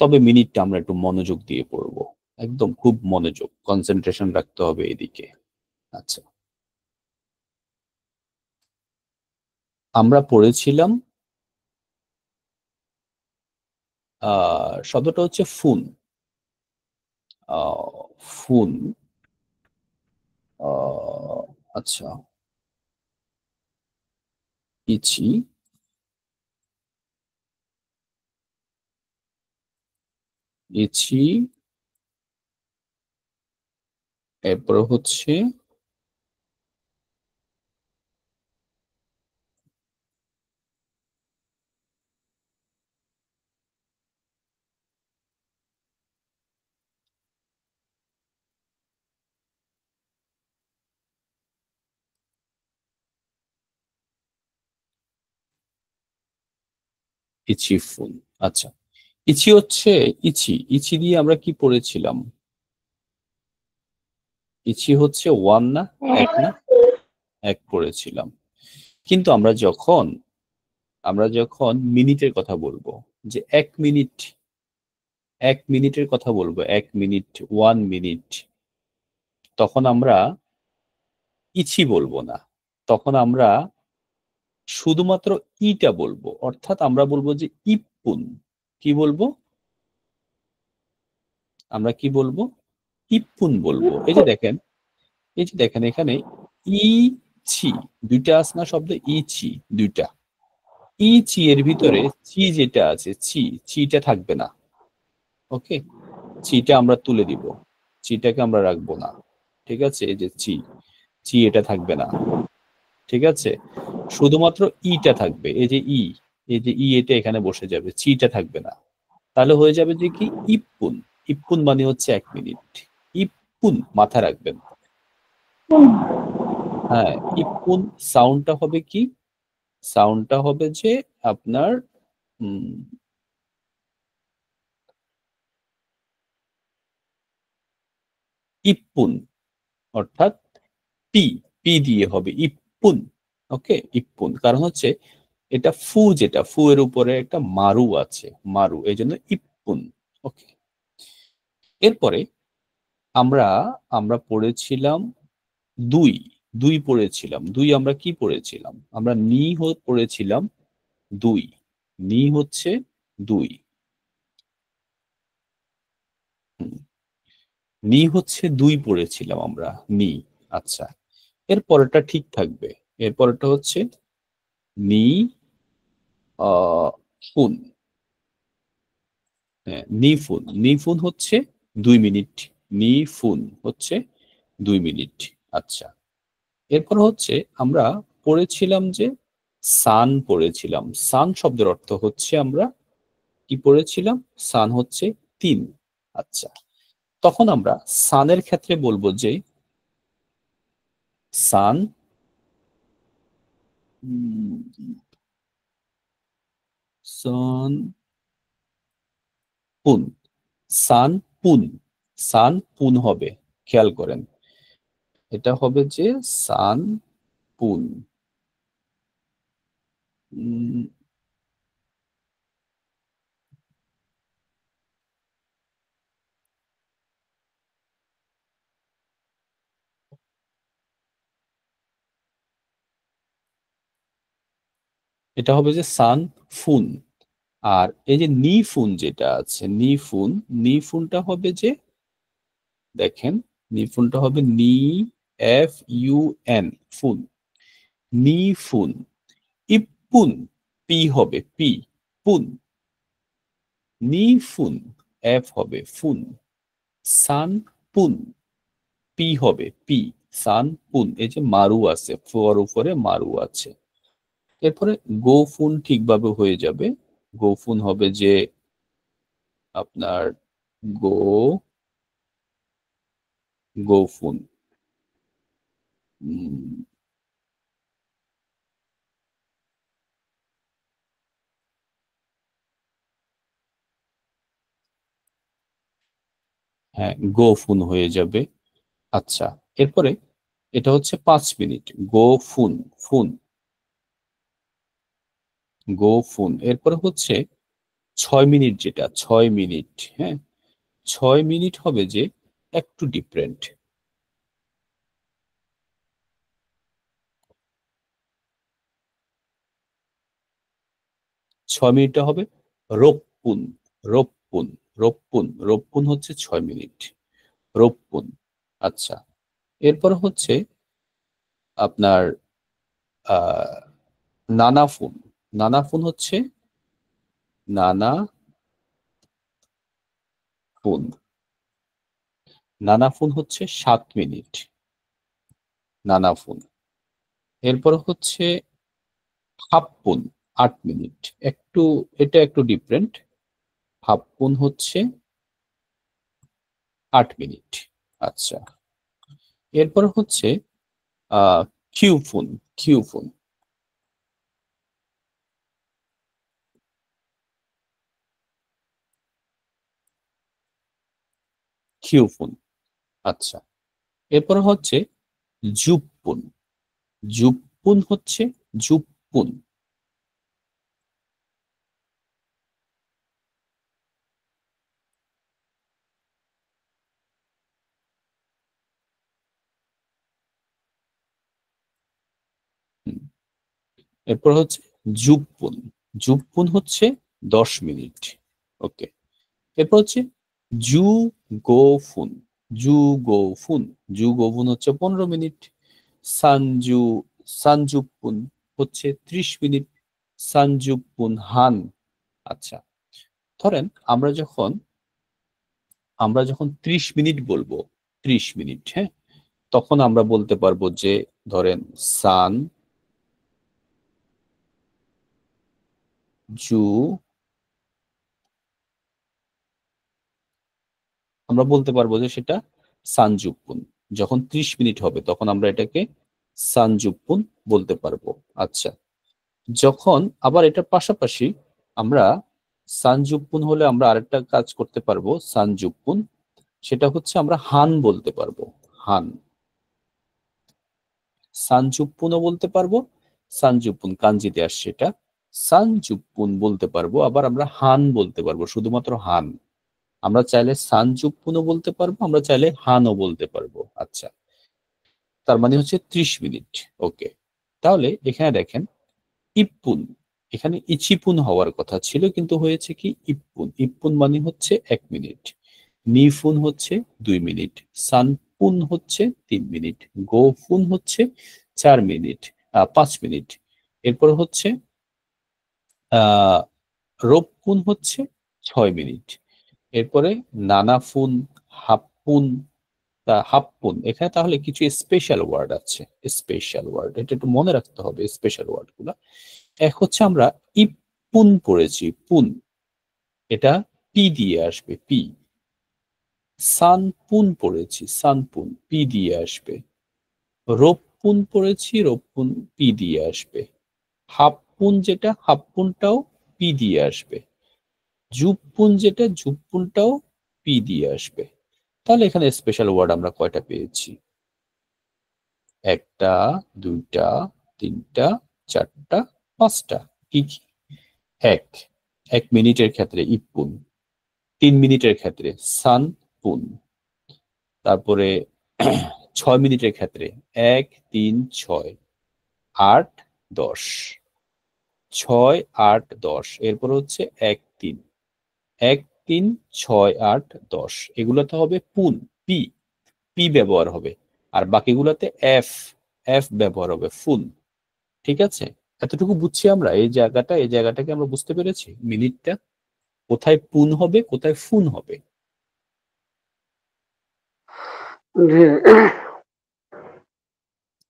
তবে মিনিটটা আমরা একটু মনোযোগ দিয়ে পড়বো, একদম খুব মনোযোগ, কনসেন্ট্রেশন রাখতে হবে এদিকে। আচ্ছা, আমরা পড়েছিলাম শব্দটা হচ্ছে ফুন। ফুন, আচ্ছা, ইচি, ইচি, এরপরে হচ্ছে ইচিফুন। আচ্ছা, ইচি হচ্ছে ইচি, ইচি দিয়ে আমরা কি পড়েছিলাম? ইচি হচ্ছে ওয়ান না, এক না, এক পড়েছিলাম। কিন্তু আমরা যখন মিনিটের কথা বলবো, যে এক মিনিটের কথা বলবো, 1 মিনিট, 1 মিনিট, তখন আমরা ইচি বলবো না, তখন আমরা শুধুমাত্র ইটা বলবো। অর্থাৎ আমরা বলবো যে ইপুন। কি বলবো? আমরা কি বলবো? ইপুন বলবো। এই যে দেখেন এখানে ইছি, দুইটা আছে না শব্দ, ইছি দুইটা। ইচি এর ভিতরে চি যেটা আছে, চিটা থাকবে না। ওকে, চিটা আমরা তুলে দিব, চিটাকে আমরা রাখবো না। ঠিক আছে, এই যে চি এটা থাকবে না। ঠিক আছে, শুধুমাত্র ইটা থাকবে। এই যে এটা এখানে বসে যাবে, চিটা থাকবে না। তাহলে হয়ে যাবে যে কি, ইপুন। ইপুন মানে হচ্ছে 1 মিনিট। ইপুন মাথা রাখবেন। হ্যাঁ, ইপুন সাউন্ডটা হবে কি? সাউন্ডটা হবে যে আপনার ইপুন, অর্থাৎ পি, পি দিয়ে হবে ইপুন। ওকে, ইপুন, কারণ হচ্ছে এটা ফু, যেটা ফু এর উপরে একটা মারু আছে, মারু, এই জন্য ইপুন। ওকে, এরপরে আমরা আমরা পড়েছিলাম দুই, দুই পড়েছিলাম। দুই আমরা কি পড়েছিলাম? আমরা পড়েছিলাম দুই, নি হচ্ছে দুই। হুম, নি হচ্ছে দুই পড়েছিলাম আমরা, নি। আচ্ছা, এর পরেরটা ঠিক থাকবে। এর পরেরটা হচ্ছে নি ফুন। হ্যাঁ, নিফুন, নিফুন হচ্ছে 2 মিনিট। নিফুন হচ্ছে 2 মিনিট। আচ্ছা, এরপর হচ্ছে আমরা পড়েছিলাম যে সান পড়েছিলাম। সান শব্দের অর্থ হচ্ছে আমরা কি পড়েছিলাম? সান হচ্ছে 3। আচ্ছা, তখন আমরা সানের ক্ষেত্রে বলবো যে সান সান পুন, সান পুন, সান পুন হবে। খেয়াল করেন, এটা হবে যে সান পুন। এটা হবে যে সান ফুন। আর এই যে নি ফুন যেটা আছে, নি ফুন, নি ফুনটা হবে যে, দেখেন, নি ফুনটা হবে নি, এফ ইউ এন, ফুন, নি ফুন। ইপুন, পি হবে, পি, পুন, নি ফুন, এফ হবে, ফুন, সান পুন, পি হবে, পি, সান পুন। এই যে মারু আছে, ফোর উপরে মারু আছে। এরপরে গোফুন ঠিকভাবে হয়ে যাবে। গোফুন হবে যে আপনার গো, গোফুন। হ্যাঁ, গোফুন হয়ে যাবে। আচ্ছা, এরপরে এটা হচ্ছে 5 মিনিট। গোফুন, ফুন, গোফুন। এরপরে হচ্ছে 6 মিনিট, যেটা 6 মিনিট। হ্যাঁ, 6 মিনিট হবে যে একটু ডিফারেন্ট। 6 মিনিটটা হবে রোপ্পুন, রোপ্পুন, রোপ্পুন, রোপ্পুন হচ্ছে 6 মিনিট, রোপ্পুন। আচ্ছা, এরপর হচ্ছে আপনার আহ নানাফুন। নানাফুন হচ্ছে নানা ফুন। নানা ফুন হচ্ছে 7 মিনিট, নানা ফুন। এরপর হচ্ছে হাফ পুন, 8 মিনিট। এটা একটু ডিফারেন্ট। হাফ পুন হচ্ছে 8 মিনিট। আচ্ছা, এরপর হচ্ছে আহ কিউফুন। কিউফুন কিউফুন আচ্ছা, এরপর হচ্ছে জুপপুন। জুপপুন হচ্ছে জুপপুন। হুম, এরপর হচ্ছে জুপপুন। জুপপুন হচ্ছে 10 মিনিট। ওকে, এরপর হচ্ছে জু গোফুন। জু গোফুন। জু গোফুন হচ্ছে 15 মিনিট। সানজু সানজুপুন হচ্ছে 30 মিনিট। সানজুপুন হান। আচ্ছা, ধরেন আমরা যখন 30 মিনিট বলবো, 30 মিনিট, হ্যাঁ, তখন আমরা বলতে পারবো যে ধরেন সান জু, আমরা বলতে পারবো যে সেটা সানজুপুন। যখন 30 মিনিট হবে তখন আমরা এটাকে সানজুপুন বলতে পারবো। আচ্ছা, যখন আবার এটার পাশাপাশি আমরা সানজুপুন হলে আমরা আরেকটা কাজ করতে পারবো সানজুপুন, সেটা হচ্ছে আমরা হান বলতে পারবো। হান। সানজুপুনও বলতে পারবো, সানজুপুন কাঞ্জিতে আসছে এটা। সানজুপুন বলতে পারবো, আবার আমরা হান বলতে পারবো, শুধুমাত্র হান। আমরা চাইলে সানজুপুনও বলতে পারবো, আমরা চাইলে হানও বলতে পারবো। আচ্ছা, তার মানে হচ্ছে 30 মিনিট। ওকে, তাহলে এখানে দেখেন ইপ্পুন, এখানে ইচিপুন হওয়ার কথা ছিল কিন্তু হয়েছে কি ইপ্পুন। ইপ্পুন মানে হচ্ছে 1 মিনিট। নিফুন হচ্ছে 2 মিনিট। সানপুন হচ্ছে 3 মিনিট। গোফুন হচ্ছে 4 মিনিট, 5 মিনিট। এরপর হচ্ছে আহ রোপপুন হচ্ছে 6 মিনিট। এরপরে নানাফুন, হাপ্পুন। হাপ্পুন, এখানে তাহলে কিছু স্পেশাল ওয়ার্ড আছে। স্পেশাল ওয়ার্ড এটা একটু মনে রাখতে হবে, স্পেশাল ওয়ার্ড গুলা। এক হচ্ছে আমরা ইপুন পড়েছি, পুন, এটা পি দিয়ে আসবে, পি। সানপুন পড়েছি, সানপুন, পি দিয়ে আসবে। রোপপুন পড়েছি, রোপপুন, পি দিয়ে আসবে। হাপ্পুন যেটা, হাপ্পুনটাও পি দিয়ে আসবে। জুপ্পুন যেটা, জুপ্পুনটাও পি দিয়ে আসবে। তাহলে এখানে স্পেশাল ওয়ার্ড আমরা কয়টা পেয়েছি? একটা, দুইটা, তিনটা, চারটা, পাঁচটা। কি কি? এক, 1 মিনিটের ক্ষেত্রে ইপুন। 3 মিনিটের ক্ষেত্রে সানপুন। তারপরে 6 মিনিটের ক্ষেত্রে 1, 3, 6, 8, 10। 6, 8, 10। এরপর হচ্ছে 1, 3। 1, 3, 6, 8, 10। এগুলোতে হবে পুন, পি, পি ব্যবহার হবে। আর বাকিগুলোতে এফ, এফ ব্যবহার হবে, ফুন। ঠিক আছে, এতটুকু বুঝছি আমরা। এই জায়গাটাকে আমরা বুঝতে পেরেছি মিনিটটা কোথায় পুন হবে, কোথায় ফুন হবে। জি।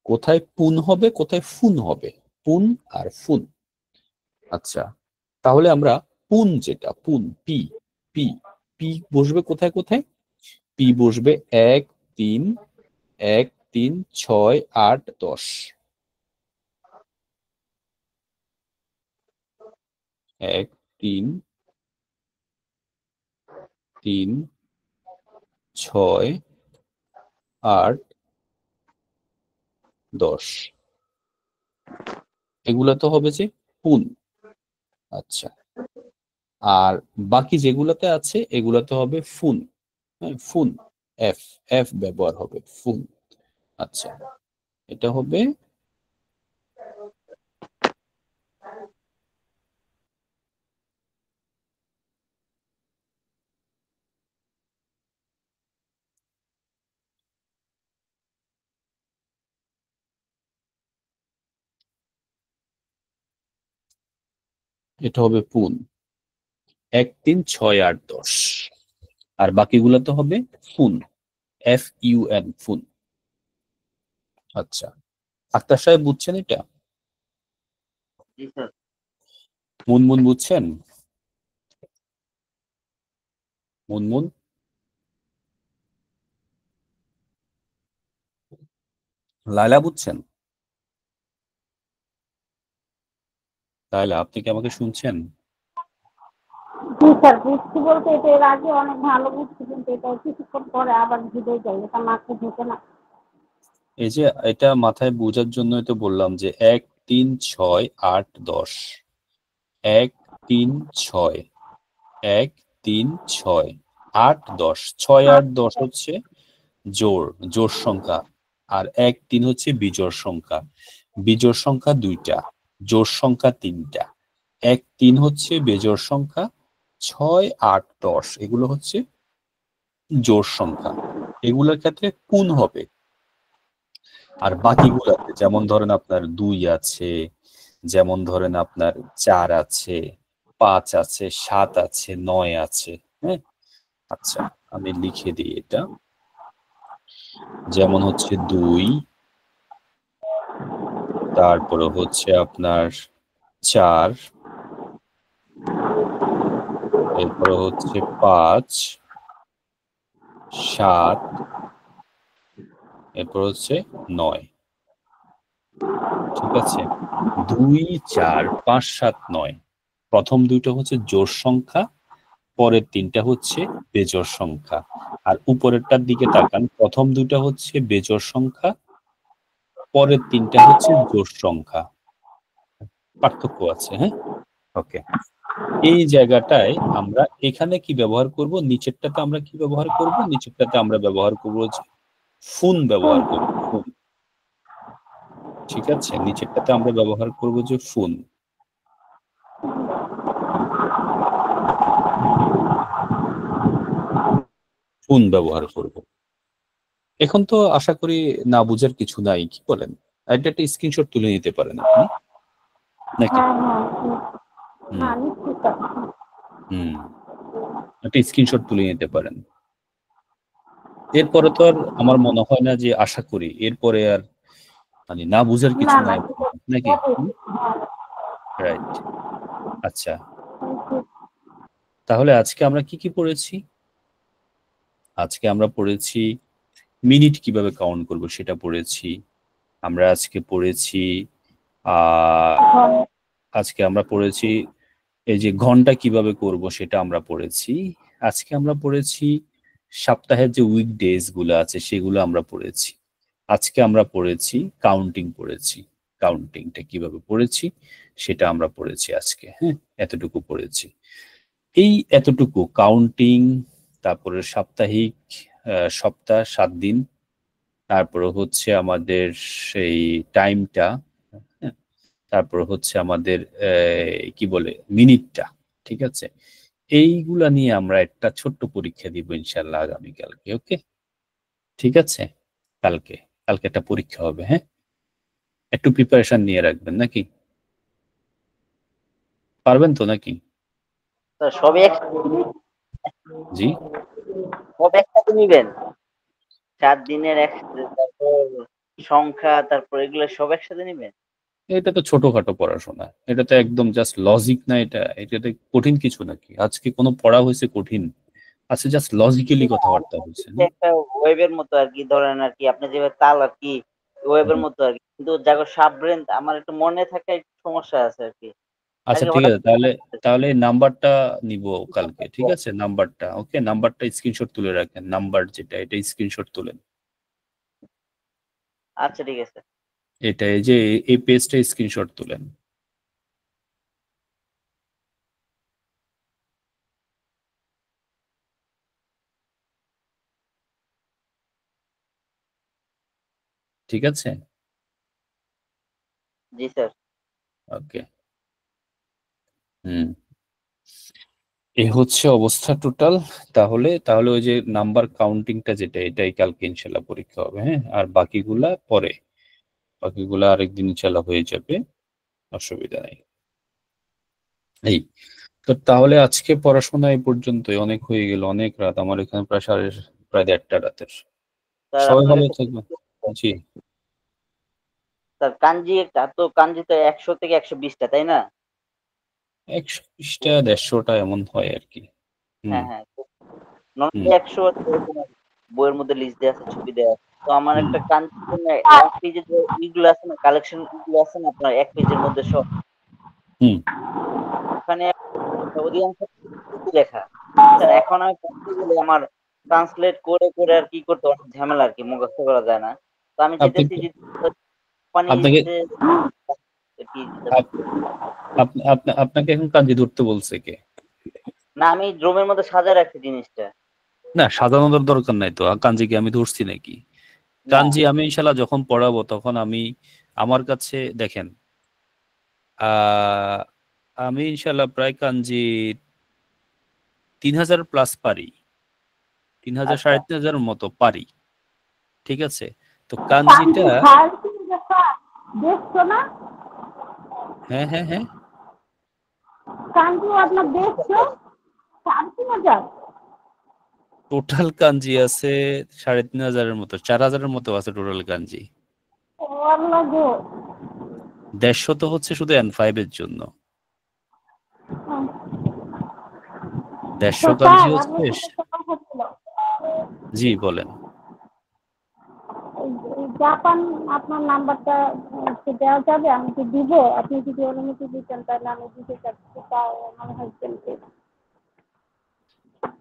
কোথায় পুন হবে, কোথায় ফুন হবে। পুন আর ফুন। আচ্ছা, তাহলে আমরা পুন যেটা, পুন, পি, পি, পি বসবে কোথায় কোথায়? পি বসবে 1, 3, 1, 3, 6, 8, 10। 1, 3, 3, 6, 8, 10। এগুলা তো হবে যে পুন। আচ্ছা, আর বাকি যেগুলাতে আছে এগুলাতে হবে ফুন। হ্যাঁ, ফুন, এফ, এফ ব্যবহার হবে, ফুন। আচ্ছা, এটা হবে এটা হবে পুন। 1, 3, 6, 8, 10। আর বাকিগুলো তো হবে ফুন, FUN, ফুন। আচ্ছা, আক্তার সাহেব বুঝছেন এটা? জি স্যার। মুনমুন বুঝছেন? মুনমুন, লায়লা বুঝছেন? লায়লা, আপনি কি আমাকে শুনছেন? জি স্যার, বুঝছি বলতে এটা এর আগে অনেক ভালো বুঝছি, কিন্তু এটা কিছুক্ষণ পরে আবার ভুলে যাই, এটা মাথায় ঢোকে না। এই যে এটা মাথায় বোঝার জন্যই তো বললাম যে 1 3 6 8 10, 1 3 6, 1 3 6 8 10, 6 8 10 হচ্ছে জোড় সংখ্যা, আর 1 3 হচ্ছে বিজোড় সংখ্যা। বিজোড় সংখ্যা দুইটা, জোড় সংখ্যা তিনটা। 1 3 হচ্ছে বেজোড় সংখ্যা, 6 8 10 এগুলো হচ্ছে জোড় সংখ্যা। এগুলোর ক্ষেত্রে গুণ হবে। আর বাকিগুলাতে যেমন ধরেন আপনার 2 আছে, যেমন ধরেন আপনার 4 আছে, 5 আছে, 7 আছে, 9 আছে। হ্যাঁ, আচ্ছা আমি লিখে দিই এটা। যেমন হচ্ছে 2, তারপরে হচ্ছে আপনার 4, এরপরে হচ্ছে 5, 7, এরপর হচ্ছে 9। ঠিক আছে, 2 4 5 7 9। প্রথম দুইটা হচ্ছে জোড় সংখ্যা, পরের তিনটা হচ্ছে বেজোড় সংখ্যা। আর উপরেরটার দিকে তাকান, প্রথম দুইটা হচ্ছে বেজোড় সংখ্যা, পরের তিনটা হচ্ছে জোড় সংখ্যা। পার্থক্য আছে, হ্যাঁ। ওকে, এই জায়গাটায় আমরা এখানে কি ব্যবহার করব, নিচেরটাতে আমরা কি ব্যবহার করব, নিচেরটাতে আমরা ব্যবহার করব যে ফুন ব্যবহার করব, ফুন। ঠিক আছে, নিচেরটাতে আমরা ব্যবহার করব যে ফুন। ফুন ব্যবহার করব। এখন তো আশা করি না বুঝার কিছু নাই, কি বলেন? এটা একটা স্ক্রিনশট তুলে নিতে পারেন আপনি, নাকি? হ্যাঁ হ্যাঁ হুম হ্যাঁ, নিশ্চয়ই স্যার। হুম, একটা স্ক্রিনশট তুলে নিতে পারেন। এরপরে তো আর আমার মনে হয় না যে, আশা করি এরপরে আর মানে না বুঝার না কিছু না, নাই, সেটা নাকি? হবে। হ্যাঁ, রাইট। আচ্ছা, থ্যাংক ইউ। তাহলে আজকে আমরা কি কি পড়েছি? আজকে আমরা পড়েছি মিনিট কিভাবে কাউন্ট করব সেটা পড়েছি। আমরা আজকে পড়েছি আজকে আমরা পড়েছি এই যে ঘন্টা কিভাবে করব সেটা আমরা পড়েছি। আজকে আমরা পড়েছি সপ্তাহের যে উইকডেজ গুলো আছে সেগুলো আমরা পড়েছি। আজকে আমরা পড়েছি কাউন্টিং পড়েছি। কাউন্টিংটা কিভাবে পড়েছি সেটা আমরা পড়েছি আজকে। হ্যাঁ, এতটুকু পড়েছি। এই এতটুকু কাউন্টিং, তারপরে সাপ্তাহিক, সপ্তাহ 7 দিন, তারপরে হচ্ছে আমাদের সেই টাইমটা, হ্যাঁ, তারপর হচ্ছে আমাদের কি বলে মিনিটটা। ঠিক আছে, এইগুলা নিয়ে আমরা একটা ছোট্ট পরীক্ষা দিব ইনশাল্লাহ আগামীকালকে। ওকে, ঠিক আছে, কালকে কালকে একটা পরীক্ষা হবে। হ্যাঁ, একটু প্রিপারেশন নিয়ে রাখবেন, নাকি? পারবেন তো নাকি? স্যার সবই জি, সব একসাথে নিবেন? 7 দিনের তারপর সংখ্যা, তারপর এগুলো সব একসাথে নিবেন? এটা তো ছোটখাটো পড়াশোনা, এটা তো একদম জাস্ট লজিক না, এটাতে কঠিন কিছু নাকি? আজকে কোনো পড়া হয়েছে কঠিন? আচ্ছা, জাস্ট লজিক্যালি কথাবার্তা হয়েছে। এটা একটা ওয়েবের মতো আর কি, ধরেন আর কি আপনি যেভাবে তাল আর কি ওয়েবের হুম। মতো আর কি, কিন্তু যাকে সাব ব্রেন আমার একটু মনে থাকে একটু সমস্যা আছে আর কি। আচ্ছা, নাকি ঠিক হঠাৎ আছে, তাহলে তাহলে এই নাম্বারটা নিব কালকে। ঠিক আছে, নাম্বারটা, ওকে, নাম্বারটা স্ক্রিনশট তুলে রাখেন। নাম্বার যেটা, এটা স্ক্রিনশট তুলেন। আচ্ছা ঠিক আছে। এটা এই যে এই পেজটা স্ক্রিনশট তুলেন। ঠিক আছে, জি স্যার। ওকে। হুম, এই হচ্ছে অবস্থা টোটাল। তাহলে তাহলে ওই যে নাম্বার কাউন্টিংটা যেটা, এটাই কালকে ইনশাল্লাহ পরীক্ষা হবে। হ্যাঁ, আর বাকিগুলা পরে, বাকিগুলা আরেকদিন ইনশাল্লাহ হয়ে যাবে, অসুবিধা নেই। এই তো তাহলে আজকে পড়াশোনা এই পর্যন্তই, অনেক হয়ে গেল, অনেক রাত, আমার এখানে প্রায় 1:30 রাতের। স্যার সবাই আপনার ভালো কাছে থাকবেন। জি, স্যার কাঞ্জি তো 100 থেকে 120টা, তাই না? 120টা 150টা এমন হয় আর কি। হুম হ্যাঁ হ্যাঁ, নর্মালি হুম 100 এরকম বইয়ের মধ্যে লিস্ট দেওয়া আছে, ছবি দেওয়া আছে। তো আমার হুম। একটা কাঞ্জির জন্য এক পেজের যে ইগুলো আছে না, কালেকশন ইগুলো আছে না আপনার, এক পেজের মধ্যে সব, হুম। ওখানে অধিকাংশ ইংরেজি লেখা, বুঝছেন? এখন আমি পড়তে গেলে আমার ট্রান্সলেট করে করে আর কি করতে অনেক ঝামেলা, আর কি মুখস্থ করা যায় না। তো আমি আপনি চাইতেছি যে আপনাকে কোম্পানিতে কি, আপ- আপনাকে এখন কাঞ্জি ধরতে বলছে কে? না আমি ড্রোমের মধ্যে সাজায় রাখছি জিনিসটা। না, সাজানোর দরকার নাই তো। কাঞ্জি কি আমি ধরছি নাকি? না কাঞ্জি আমি ইনশাল্লাহ যখন পড়াবো তখন আমি, আমার কাছে দেখেন, আহ আমি ইনশাল্লাহ প্রায় কাঞ্জি 3000 প্লাস পারি, 3000 আচ্ছা 3500 মতো পারি। ঠিক আছে, তো কাঞ্জি কাঞ্জিটা, ছাড় তুমি দেখা দেখছো না? হ্যাঁ হ্যাঁ হ্যাঁ, কাঞ্জি আপনার দেখছো? 3,500। টোটাল কাঞ্জি আছে 3500 মতো, 4000 মতো আছে টোটাল কাঞ্জি। ও আল্লাহ গো। 150 তো হচ্ছে শুধু N5 এর জন্য। তো 150 কাঞ্জি স্যার হচ্ছে। আপনার সাথে একটা কথা ছিল। জি বলেন। এই জাপান আপনার নাম্বারটা একটু দেওয়া যাবে? আমি কি দিব? আপনি যদি অনুমতি দিতেন তাহলে আমি দিতে চাচ্ছি, তাও আমার হাজবেন্ডকে।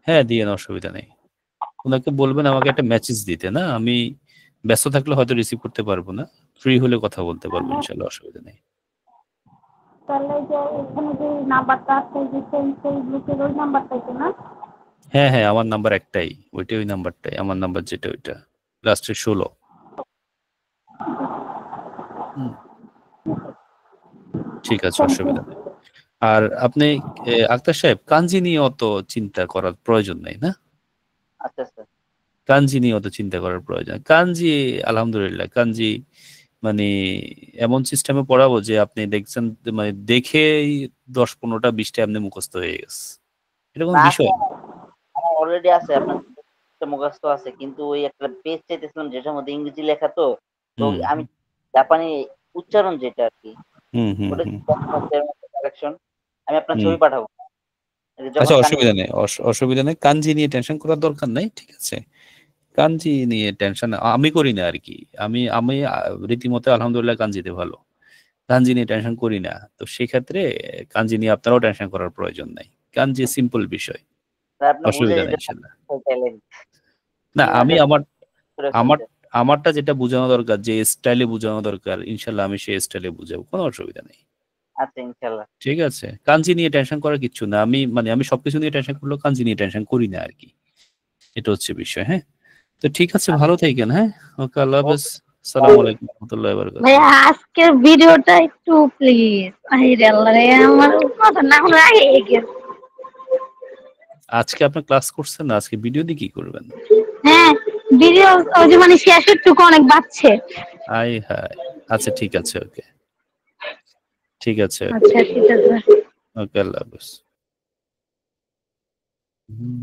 হ্যাঁ দিয়েন, অসুবিধা নেই। ওনাকে বলবেন আমাকে একটা মেসেজ দিতে, না আমি ব্যস্ত থাকলে হয়তো রিসিভ করতে পারবো না, ফ্রি হলে কথা বলতে পারবো ইনশাল্লাহ, অসুবিধা নেই। তাহলে যে এখানে যে নাম্বারটা আছে, যে সেই গ্রুপের ওই নাম্বারটাই তো না? হ্যাঁ হ্যাঁ, আমার নাম্বার একটাই, ওই নাম্বারটাই আমার নাম্বার, যেটা ওইটা লাস্টে 16। হুম, ঠিক আছে, থ্যাংক ইউ। অসুবিধা নেই। আর আপনি আক্তার সাহেব, কাঞ্জি নিয়ে অত চিন্তা করার প্রয়োজন নেই না। আচ্ছা আচ্ছা। কাঞ্জি নিয়ে অত চিন্তা করার প্রয়োজন, কাঞ্জি আলহামদুলিল্লাহ, কাঞ্জি মানে এমন সিস্টেমে পড়াবো যে আপনি দেখছেন, মানে দেখেই 10 15টা 20টা এমনি মুখস্থ হয়ে গেছে, এটা কোনো না আছে, বিষয় না। আমার অলরেডি আছে আপনার মুখস্থ আছে, কিন্তু ওই একটা পেজ চাইতেছিলাম যেটার মধ্যে ইংরেজি লেখা, তো তো হুম আমি জাপানি উচ্চারণ যেটা আর কি, হুম হুম ওটা হুম কালেকশন আমি আপনার হুম। ছবি পাঠাবো। এই যে যখন আচ্ছা, কানি, অসুবিধা নেই, অসুবিধা নেই, কাঞ্জি নিয়ে টেনশন করার দরকার নেই, ঠিক আছে। কাঞ্জি নিয়ে টেনশন আমি করি না আর কি। আমি আমি রীতিমতো আলহামদুলিল্লাহ কাঞ্জিতে ভালো, কাঞ্জি নিয়ে টেনশন করি না। তো সেক্ষেত্রে কাঞ্জি নিয়ে আপনারাও টেনশন করার প্রয়োজন নাই, কাঞ্জি সিম্পল বিষয়, আপনি বুঝে অসুবিধা নেই যেতে ইনশাল্লাহ। চাইলেন না, আমি 3000 আমার করে আমার ফেলছে। আমারটা যেটা বোঝানো দরকার, যে স্টাইলে বোঝানো দরকার, ইনশাল্লাহ আমি সেই স্টাইলে বুঝাবো, কোনো অসুবিধা নেই। আচ্ছা ইনশাল্লাহ। ঠিক আছে, কাঞ্জি নিয়ে টেনশন করার কিচ্ছু না। আমি মানে আমি সবকিছু নিয়ে টেনশন করলেও কাঞ্জি নিয়ে টেনশন করি না আর কি, এটা হচ্ছে বিষয়। হ্যাঁ, তো ঠিক আছে, ভালো থাকেন। হ্যাঁ, ওকে, আল্লাহ হাফেজ। আসসালামু আলাইকুম রহমতুল্লাহ বারকাতুহু। ভাইয়া আজকের ভিডিওটা একটু প্লিজ, আরে আল্লাহ রে, আমার কথা না হলে আগে গেছে। আজকে আপনি ক্লাস করছেন না, আজকে ভিডিও দিয়ে কি করবেন? হ্যাঁ, ভিডিও ওই যে মানে শেষের টুকু অনেক বাড়ছে। আই হাই, আচ্ছা ঠিক আছে, ওকে, ঠিক আছে, ওকে, আচ্ছা ঠিক আছে। ওকে, আল্লাহ হাফেজ। হুম।